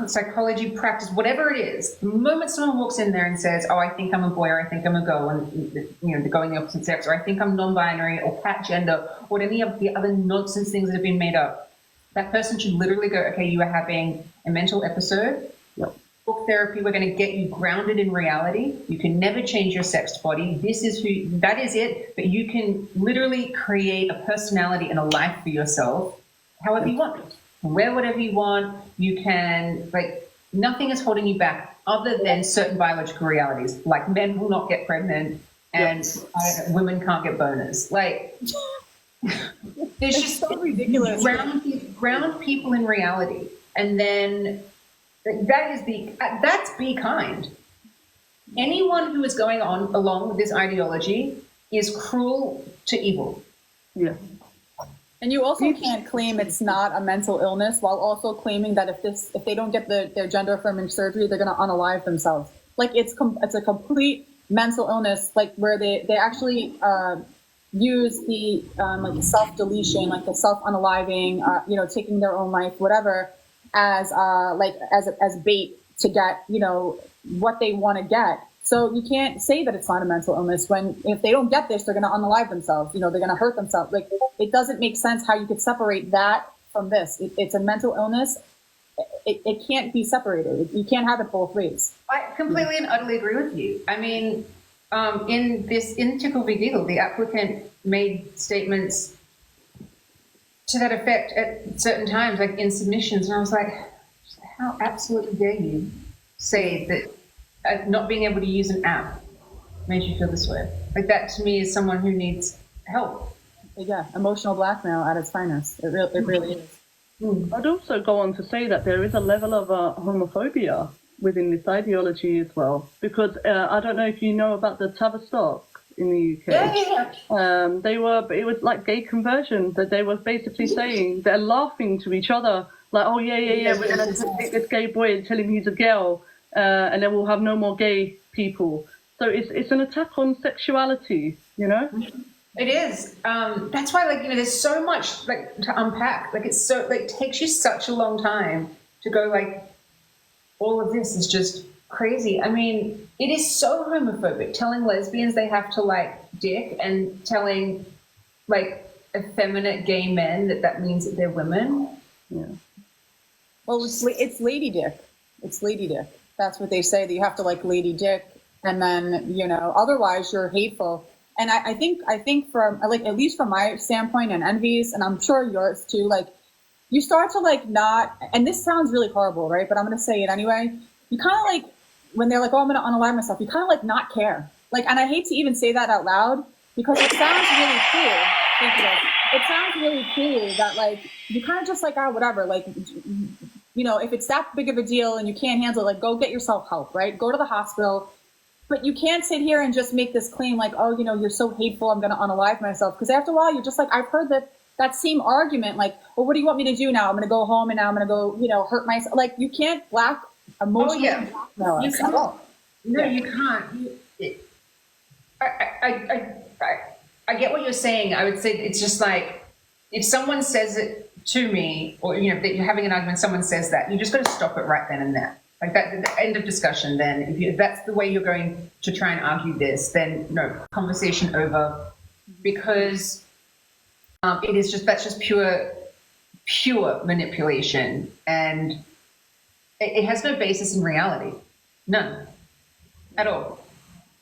psychology practice, whatever it is, the moment someone walks in there and says, oh, I think I'm a boy, or I think I'm a girl, and, you know, they're going the opposite sex, or I think I'm non-binary or pat gender, or any of the other nonsense things that have been made up, that person should literally go, okay, you are having a mental episode. Yep. Book therapy, we're going to get you grounded in reality. You can never change your sexed body. This is who, that is it. But you can literally create a personality and a life for yourself however you want. Wear whatever you want. You can, like, nothing is holding you back other than certain biological realities, like men will not get pregnant and women can't get boners. Like, there's just so ridiculous. Ground people in reality, and then that's be kind. Anyone who is going on along with this ideology is cruel to evil. Yeah. And you also can't claim it's not a mental illness while also claiming that if they don't get their gender affirming surgery, they're going to unalive themselves. Like, it's a complete mental illness, like where they actually use the like self deletion, like the self unaliving, you know, taking their own life, whatever, as bait to get, you know, what they want to get. So you can't say that it's not a mental illness when, if they don't get this, they're going to unalive themselves. You know, they're going to hurt themselves. Like, it doesn't make sense how you could separate that from this. It's a mental illness. It can't be separated. You can't have it both ways. I completely and utterly agree with you. I mean, in Tickle v. Giggle, the applicant made statements to that effect at certain times, like in submissions, and I was like, how absolutely dare you say that not being able to use an app made you feel this way? Like, that to me is someone who needs help. Yeah, emotional blackmail at its finest. It really is. I'd also go on to say that there is a level of homophobia within this ideology as well, because I don't know if you know about the Tavistock in the UK. Yeah. It was like gay conversion, that they were basically saying, they're laughing to each other, like, oh yeah, we're going to take this gay boy and tell him he's a girl, and then we'll have no more gay people. So it's an attack on sexuality, you know? It is. That's why, like, you know, there's so much, like, to unpack. Like, it's so, like, it takes you such a long time to go, like, all of this is just crazy. I mean, it is so homophobic, telling lesbians they have to, like, dick, and telling, like, effeminate gay men that means that they're women. Yeah. Well, it's lady dick. It's lady dick. That's what they say, that you have to like lady dick, and then, you know, otherwise you're hateful. And I think from, like, at least from my standpoint and Envy's, and I'm sure yours too, like, you start to like not, and this sounds really horrible, right? But I'm going to say it anyway. You kind of like, when they're like, oh, I'm going to unalive myself, you kind of like not care. Like, and I hate to even say that out loud because it sounds really cool. Thank you guys. It sounds really cool that like, you kind of just like, oh, whatever, like, if it's that big of a deal and you can't handle it, like go get yourself help, right? Go to the hospital. But you can't sit here and just make this claim like, oh, you're so hateful, I'm going to unalive myself. Because after a while, you're just like, I've heard that same argument, like, well, what do you want me to do now? I'm going to go home and now I'm going to go, hurt myself. Like, you can't emotionally blackmail us at all. No, you can't. I get what you're saying. I would say it's just like, if someone says it to me, or, that you're having an argument, someone says that, you just got to stop it right then and there. Like that, the end of discussion. Then, if that's the way you're going to try and argue this, then no, conversation over, because that's just pure manipulation, and it has no basis in reality, none, at all.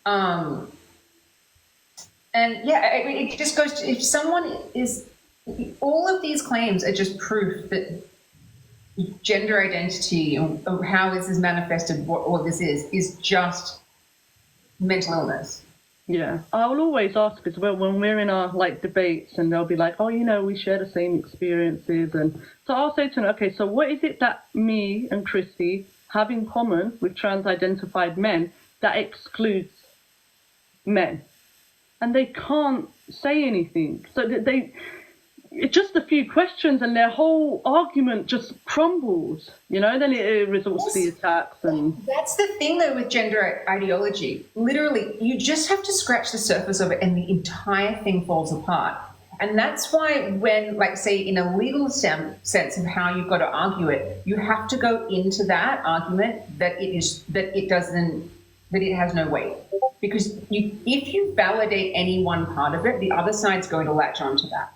And it just goes to, if someone is, all of these claims are just proof that gender identity or how this is manifested, what all this is just mental illness. Yeah, I'll always ask as well when we're in our debates, and they'll be like, oh, we share the same experiences, and so I'll say to them, okay, so what is it that me and Christie have in common with trans-identified men that excludes men? And they can't say anything. So it's just a few questions and their whole argument just crumbles, then it resorts to the attacks. And that's the thing though with gender ideology. Literally, you just have to scratch the surface of it and the entire thing falls apart. And that's why when, say, in a legal sense of how you've got to argue it, you have to go into that argument that it has no weight. Because if you validate any one part of it, the other side's going to latch onto that.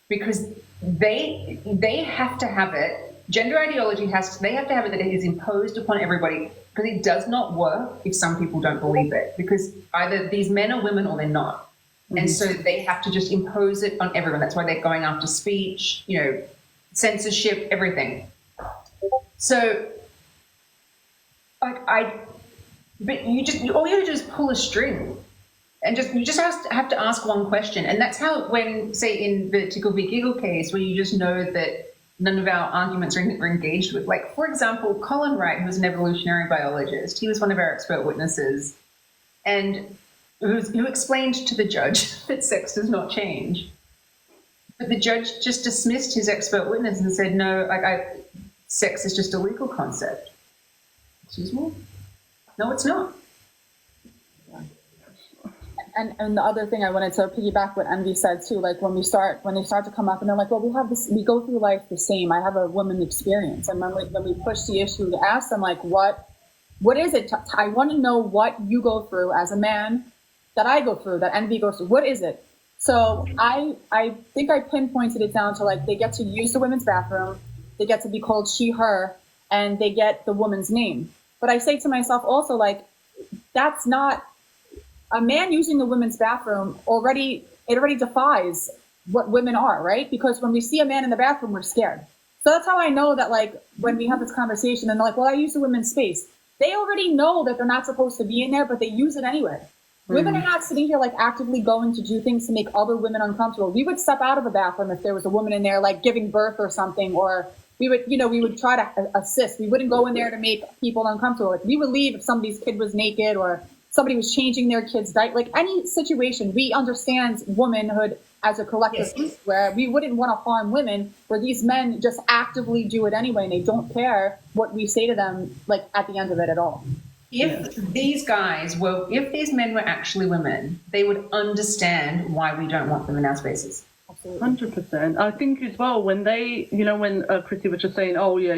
Because they have to have it. Gender ideology they have to have it that it is imposed upon everybody, because it does not work if some people don't believe it, because either these men are women or they're not. And so they have to just impose it on everyone. That's why they're going after speech, censorship, everything. So but all you have to do is pull a string. And you just have to ask one question. And that's how, when, say, in the Tickle v. Giggle case, where you just know that none of our arguments are engaged with. Like, for example, Colin Wright, who was an evolutionary biologist, he was one of our expert witnesses, and who explained to the judge that sex does not change. But the judge just dismissed his expert witness and said, no, sex is just a legal concept. Excuse me? No, it's not. And the other thing I wanted to piggyback what Envy said too, like when they start to come up and they're like, well, we go through life the same. I have a woman experience. And when we push the issue to ask them, like, what is it? I want to know what you go through as a man that I go through, that Envy goes through. What is it? So I think I pinpointed it down to, they get to use the women's bathroom. They get to be called she, her, and they get the woman's name. But I say to myself also, that's not, a man using the women's bathroom already defies what women are, right? Because when we see a man in the bathroom, we're scared. So that's how I know that, when we have this conversation and they're like, well, I use the women's space. They already know that they're not supposed to be in there, but they use it anyway. Women are not sitting here, actively going to do things to make other women uncomfortable. We would step out of a bathroom if there was a woman in there, giving birth or something, or we would try to assist. We wouldn't go in there to make people uncomfortable. We would leave if somebody's kid was naked or somebody was changing their kid's diaper, any situation. We understand womanhood as a collective, yes, where we wouldn't want to harm women, where these men just actively do it anyway, and they don't care what we say to them, at the end of it at all. If these men were actually women, they would understand why we don't want them in our spaces. 100%. I think as well, when they, when Christie was just saying, oh yeah,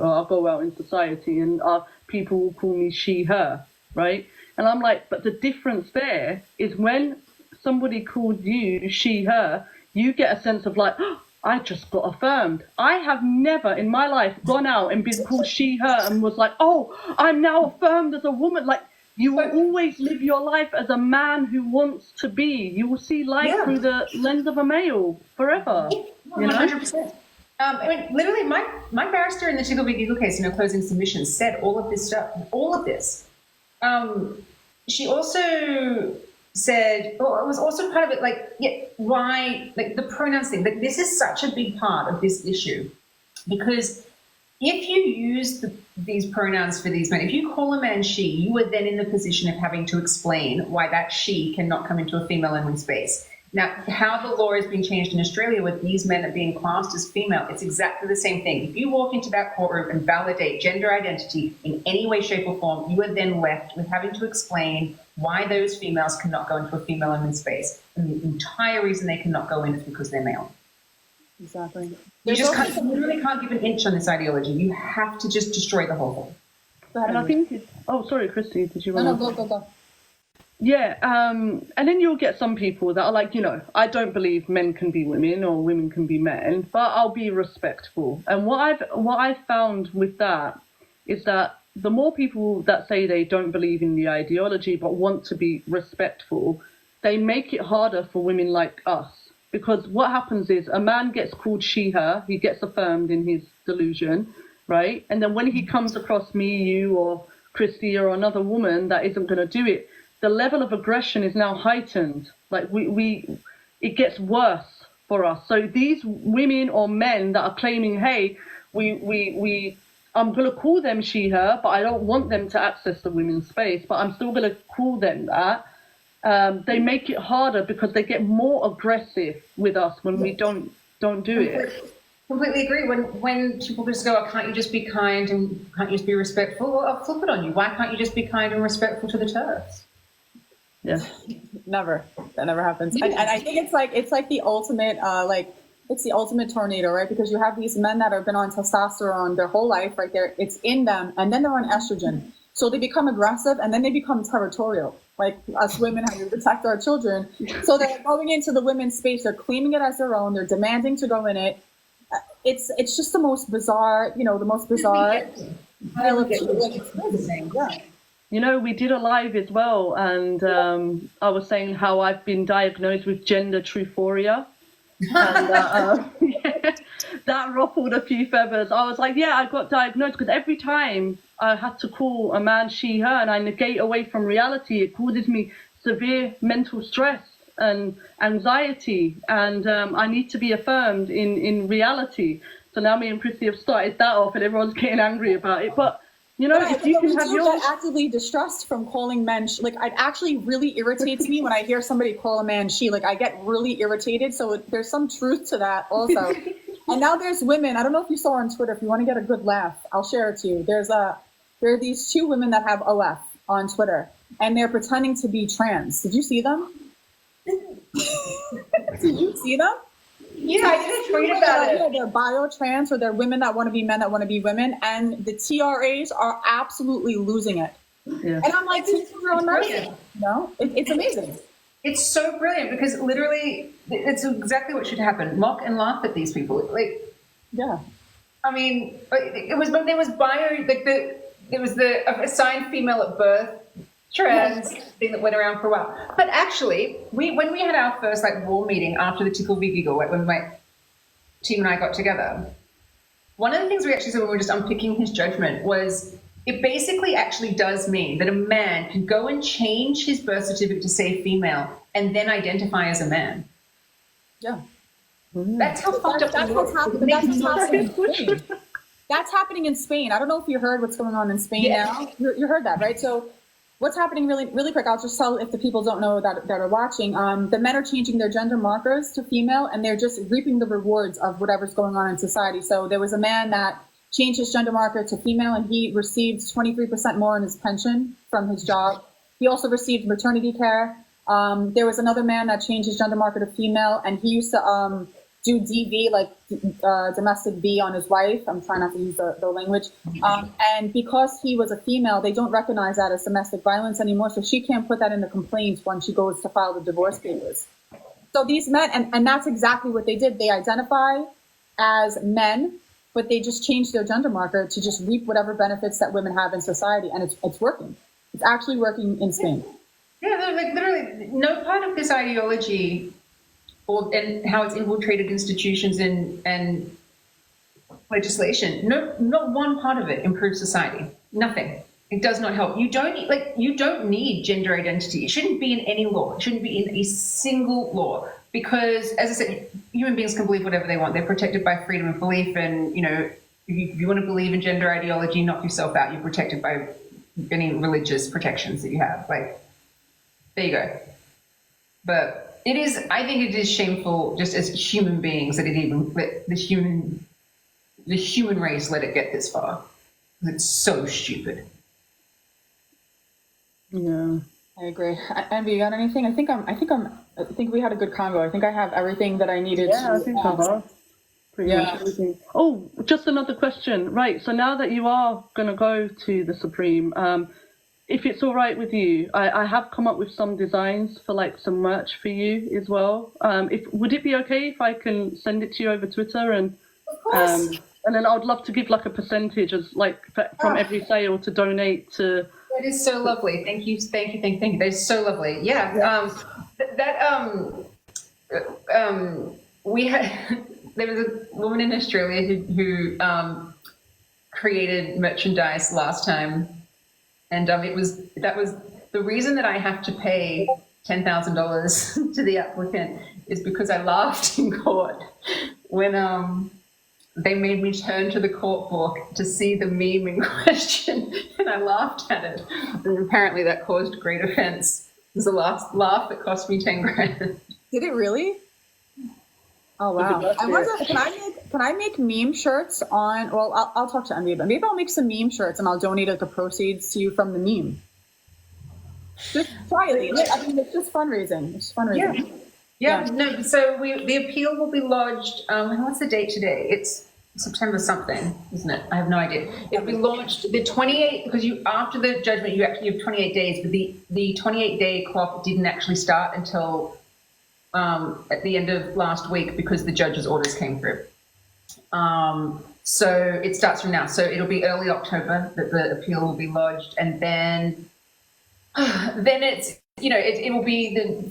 I'll go out in society and people will call me she, her, right? And I'm like, but the difference there is when somebody calls you she, her, you get a sense of oh, I just got affirmed. I have never in my life gone out and been called she, her and was like, oh, I'm now affirmed as a woman. You will always live your life as a man who wants to be. You will see life through the lens of a male forever. 100%. Literally, my barrister in the Tickle v. Giggle case in her closing submission said all of this stuff, all of this. She also said, well, it was also part of it, why, the pronouns thing, this is such a big part of this issue, because if you use these pronouns for these men, if you call a man she, you are then in the position of having to explain why that she cannot come into a female-only space. Now, how the law has been changed in Australia with these men are being classed as female, it's exactly the same thing. If you walk into that courtroom and validate gender identity in any way, shape, or form, you are then left with having to explain why those females cannot go into a female-only space. And the entire reason they cannot go in is because they're male. Exactly. You literally can't give an inch on this ideology. You have to just destroy the whole thing. And I think sorry, Christie, did you want No, go. Yeah, and then you'll get some people that are like, I don't believe men can be women or women can be men, but I'll be respectful. And what I've found with that is that the more people that say they don't believe in the ideology but want to be respectful, they make it harder for women like us. Because what happens is a man gets called she, her, he gets affirmed in his delusion, right? And then when he comes across me, you, or Christie, or another woman that isn't going to do it, the level of aggression is now heightened. Like it gets worse for us. So these women or men that are claiming, hey, I'm going to call them she, her, but I don't want them to access the women's space, but I'm still going to call them that. They make it harder because they get more aggressive with us when we don't do it. Completely agree. When people just go, oh, can't you just be kind and can't you just be respectful? Well, I'll flip it on you. Why can't you just be kind and respectful to the TERFs? Yeah. Never. That never happens. And I think it's like the ultimate, it's the ultimate tornado, right? Because you have these men that have been on testosterone their whole life, right there. It's in them. And then they're on estrogen. So they become aggressive and then they become territorial. Like us women, how we protect our children. So they're going into the women's space. They're claiming it as their own. They're demanding to go in it. It's just the most bizarre, the most bizarre. We did a live as well, and I was saying how I've been diagnosed with gender truphoria. And that ruffled a few feathers. I was like, I got diagnosed because every time I had to call a man she, her, and I negate away from reality, it causes me severe mental stress and anxiety, and I need to be affirmed in reality. So now me and Christie have started that off, and everyone's getting angry about it. But if you can have your actively distressed from calling men it actually really irritates me when I hear somebody call a man she. I get really irritated. So there's some truth to that also. And now there's women. I don't know if you saw on Twitter. If you want to get a good laugh, I'll share it to you. There are these two women that have OF on Twitter, and they're pretending to be trans. Did you see them? Did you see them? Yeah, I did a tweet about it. They're bio-trans, or they're women that want to be men that want to be women, and the TRAs are absolutely losing it. Yeah. And I'm like, it's amazing. It's so brilliant because literally, it's exactly what should happen. Mock and laugh at these people. I mean, it was when there was there was the assigned female at birth trans thing that went around for a while. But actually, when we had our first wall meeting after the Tickle v Giggle, when my team and I got together, one of the things we actually said when we were just unpicking his judgment was it basically actually does mean that a man can go and change his birth certificate to say female and then identify as a man. Yeah. That's how fucked up that's what's happening. That's happening in Spain. I don't know if you heard what's going on in Spain now. You heard that, right? So what's happening really, really quick, I'll just tell if the people don't know that are watching, the men are changing their gender markers to female, and they're just reaping the rewards of whatever's going on in society. So there was a man that changed his gender marker to female, and he received 23% more in his pension from his job. He also received maternity care. There was another man that changed his gender marker to female, and he used to do DV, domestic B on his wife. I'm trying not to use the language. And because he was a female, they don't recognize that as domestic violence anymore. So she can't put that in the complaints when she goes to file the divorce papers. So these men, and that's exactly what they did. They identify as men, but they just changed their gender marker to just reap whatever benefits that women have in society. And it's working. It's actually working in Spain. Yeah, literally no part of this ideology and how it's infiltrated institutions and legislation. No, not one part of it improves society. Nothing. It does not help. You don't need gender identity. It shouldn't be in any law. It shouldn't be in a single law because, as I said, human beings can believe whatever they want. They're protected by freedom of belief, and If you want to believe in gender ideology, knock yourself out. You're protected by any religious protections that you have. Like, there you go. But I think it is shameful just as human beings that it even let the human race let it get this far. It's so stupid. Yeah. I agree. Envy, you got anything? I think we had a good convo. I think I have everything that I needed Yeah, to I think I have. Pretty much everything. Oh, just another question. Right, so now that you are going to go to the Supreme, if it's all right with you, I have come up with some designs for like some merch for you as well. Would it be okay if I can send it to you over Twitter and then I'd love to give like a percentage as like from every sale to donate to. That is so lovely. Thank you. That is so lovely. Yeah. We had there was a woman in Australia who created merchandise last time, and that was the reason that I have to pay $10,000 to the applicant is because I laughed in court when they made me turn to the court book to see the meme in question, and I laughed at it. And apparently that caused great offense. It was a laugh that cost me 10 grand. Did it really? Oh wow! I wonder, can I make meme shirts on? Well, I'll talk to Envy, but maybe I'll make some meme shirts and I'll donate the proceeds to you from the meme. Just try it. I mean, it's just fundraising. It's fundraising. Yeah. No. So the appeal will be lodged. What's the date today? It's September something, isn't it? I have no idea. It'll be launched the 28th because after the judgment you actually have 28 days, but the 28-day clock didn't actually start until at the end of last week because the judge's orders came through. So it starts from now. So it'll be early October that the appeal will be lodged, and then it's it will be the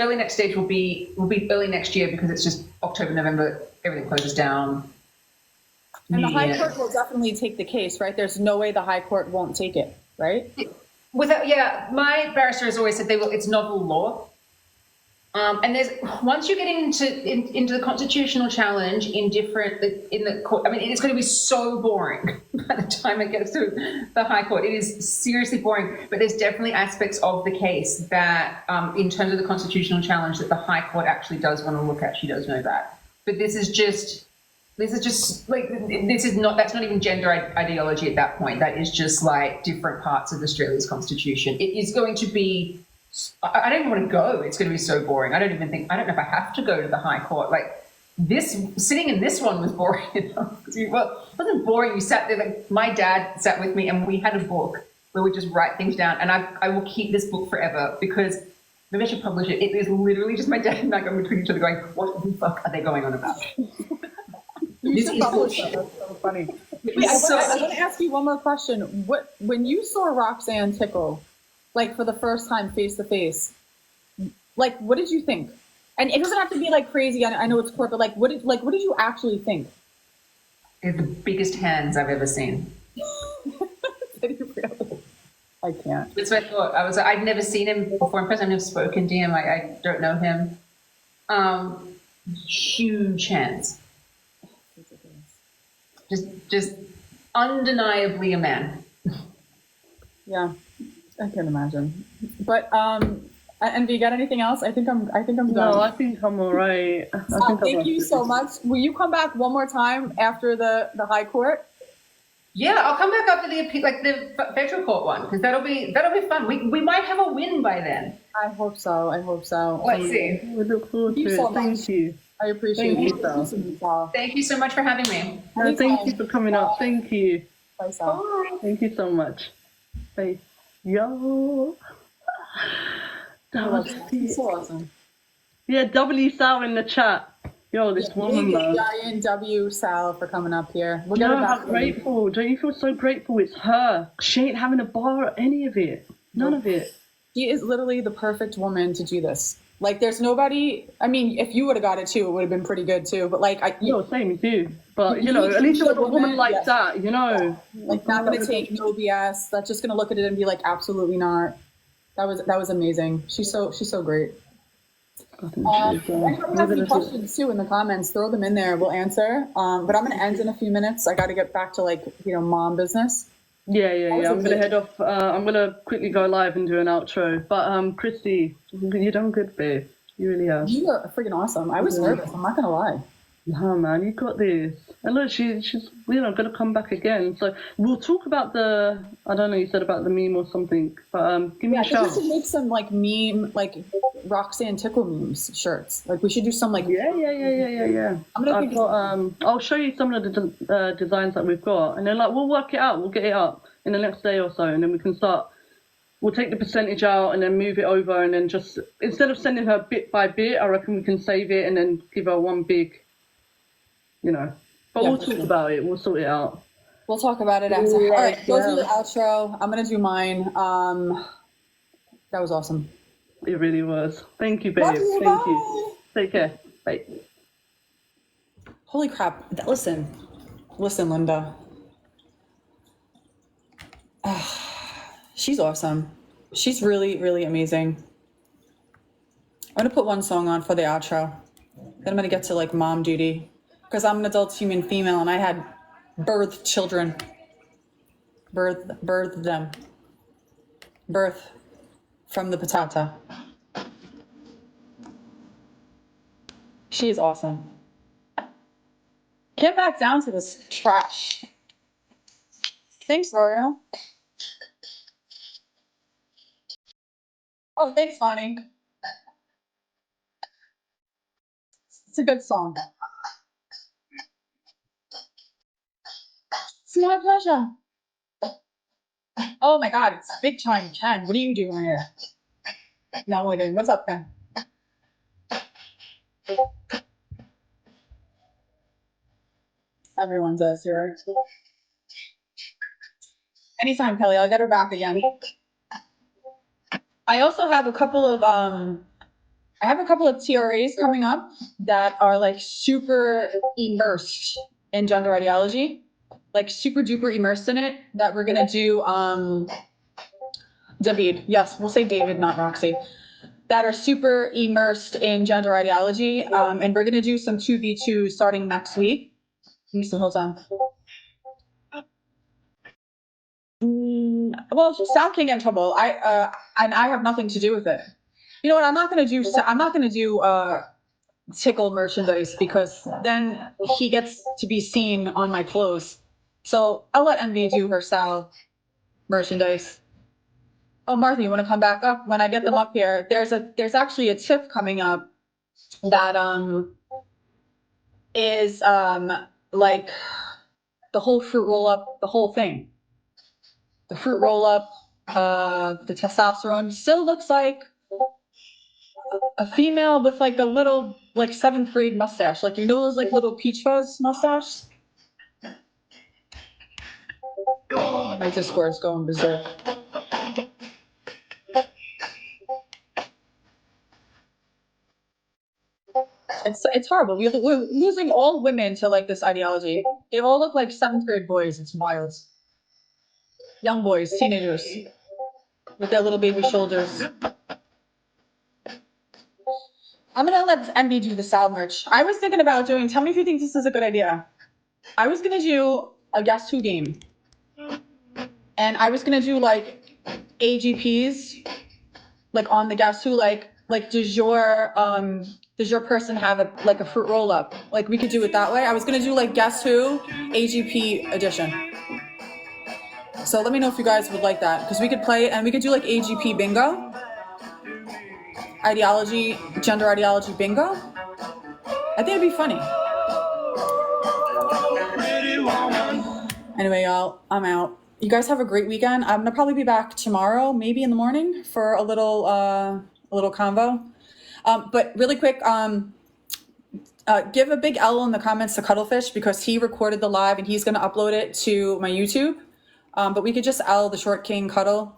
early next stage will be early next year because it's just October, November, everything closes down. And the High Court will definitely take the case, right? There's no way the High Court won't take it, right? My barrister has always said it's novel law. And once you get into the constitutional challenge in the court, I mean, it's going to be so boring by the time it gets to the High Court. It is seriously boring, but there's definitely aspects of the case that, in terms of the constitutional challenge, that the High Court actually does want to look at. She does know that. But that's not even gender ideology at that point. That is just like different parts of Australia's constitution. It is going to be. I don't even want to go. It's going to be so boring. I don't know if I have to go to the High Court. Like sitting in this one was boring enough. Well, it wasn't boring. You sat there, like my dad sat with me and we had a book where we just write things down. And I will keep this book forever because maybe I should publish it. It is literally just my dad and I going between each other going, what the fuck are they going on about? You should publish it. That's so funny. I want to ask you one more question. When you saw Roxanne Tickle, like for the first time face to face, like what did you think? And it doesn't have to be like crazy. I know it's court, but what did you actually think? They're the biggest hands I've ever seen. I can't. That's what I thought. I'd never seen him before in person. I've never spoken to him. I don't know him. Huge hands. Just undeniably a man. Yeah. I can imagine. But Envy, got anything else? I think I'm done. No, I think I'm all right. Thank you so much. Will you come back one more time after the High Court? Yeah, I'll come back after the federal court one because that'll be fun. We might have a win by then. I hope so. Let's see. We look forward to it. Thank you. I appreciate you. Thank you so much for having me. Thank you for coming up. Thank you. Bye, Sal. Bye. Thank you so much. Bye. Yo, that was so awesome. Yeah, W Sal in the chat. Yo, this woman, man. Giant W Sal for coming up here. We'll get how grateful. Don't you feel so grateful? It's her. She ain't having a bar or any of it. None of it. She is literally the perfect woman to do this. Like, there's nobody. I mean, if you would have got it too, it would have been pretty good too. But same too. But at least it was a woman like that. Like not gonna take no BS. That's just gonna look at it and be like, absolutely not. That was amazing. She's so great. If anyone has any questions too in the comments, throw them in there. We'll answer. But I'm gonna end in a few minutes. I got to get back to mom business. Yeah. I'm gonna head off. I'm gonna quickly go live and do an outro. But Christie, you done good, babe. You really have. You are freaking awesome. I was nervous. I'm not gonna lie. No, man, you got this. And look, she's gonna come back again. So we'll talk about I don't know, you said about the meme or something, but give me a shout. We should make some meme, Roxanne Tickle memes shirts. We should do some Yeah. I'll show you some of the designs that we've got, and then we'll work it out. We'll get it up in the next day or so, and then we can start. We'll take the percentage out and then move it over, and then just instead of sending her bit by bit, I reckon we can save it and then give her one big. But we'll talk about it. We'll sort it out. We'll talk about it after. All right, go through the outro. I'm gonna do mine. That was awesome. It really was. Thank you, babe. Love you, Thank you. Take care. Bye. Holy crap! Listen, Linda. She's awesome. She's really, really amazing. I'm gonna put one song on for the outro. Then I'm gonna get to mom duty. Because I'm an adult human female and I had birthed children. Birthed them. Birth from the patata. She is awesome. Get back down to this trash. Thanks, Rorio. Oh, thanks, Bonnie. It's a good song. It's my pleasure. Oh my God, it's big time, Ken. What are you doing here? No, we're doing. What's up, Ken? Everyone does here. Anytime, Kelly. I'll get her back again. I also have a couple of TRAs coming up that are super immersed in gender ideology. Super duper immersed in it, that we're gonna do David, yes, we'll say David, not Roxy, that are super immersed in gender ideology, and we're gonna do some 2v2 starting next week. Hold on. Well, Sal can get in trouble. I have nothing to do with it. You know what? I'm not gonna do tickle merchandise because then he gets to be seen on my clothes. So I'll let Envy do her Sal merchandise. Oh, Martha, you want to come back up? When I get them up here, there's actually a tip coming up that is the whole fruit roll up, the whole thing. The fruit roll up, the testosterone still looks like a female with a little 7th grade mustache, those little peach fuzz mustache. My Discord is going berserk. It's horrible. We're losing all women to this ideology. They all look like 7th grade boys. It's wild. Young boys, teenagers, with their little baby shoulders. I'm gonna let Envy do the Sal merch. I was thinking about doing. Tell me if you think this is a good idea. I was gonna do a Guess Who game, and I was gonna do AGPs, on the Guess Who, does your person have a fruit roll up? We could do it that way. I was gonna do Guess Who AGP edition. So let me know if you guys would like that, because we could play it and we could do AGP bingo, gender ideology bingo. I think it'd be funny. Anyway, y'all, I'm out. You guys have a great weekend. I'm gonna probably be back tomorrow, maybe in the morning, for a little convo. But really quick, give a big L in the comments to Cuddlefish, because he recorded the live and he's gonna upload it to my YouTube. But we could just L the Short King Cuddle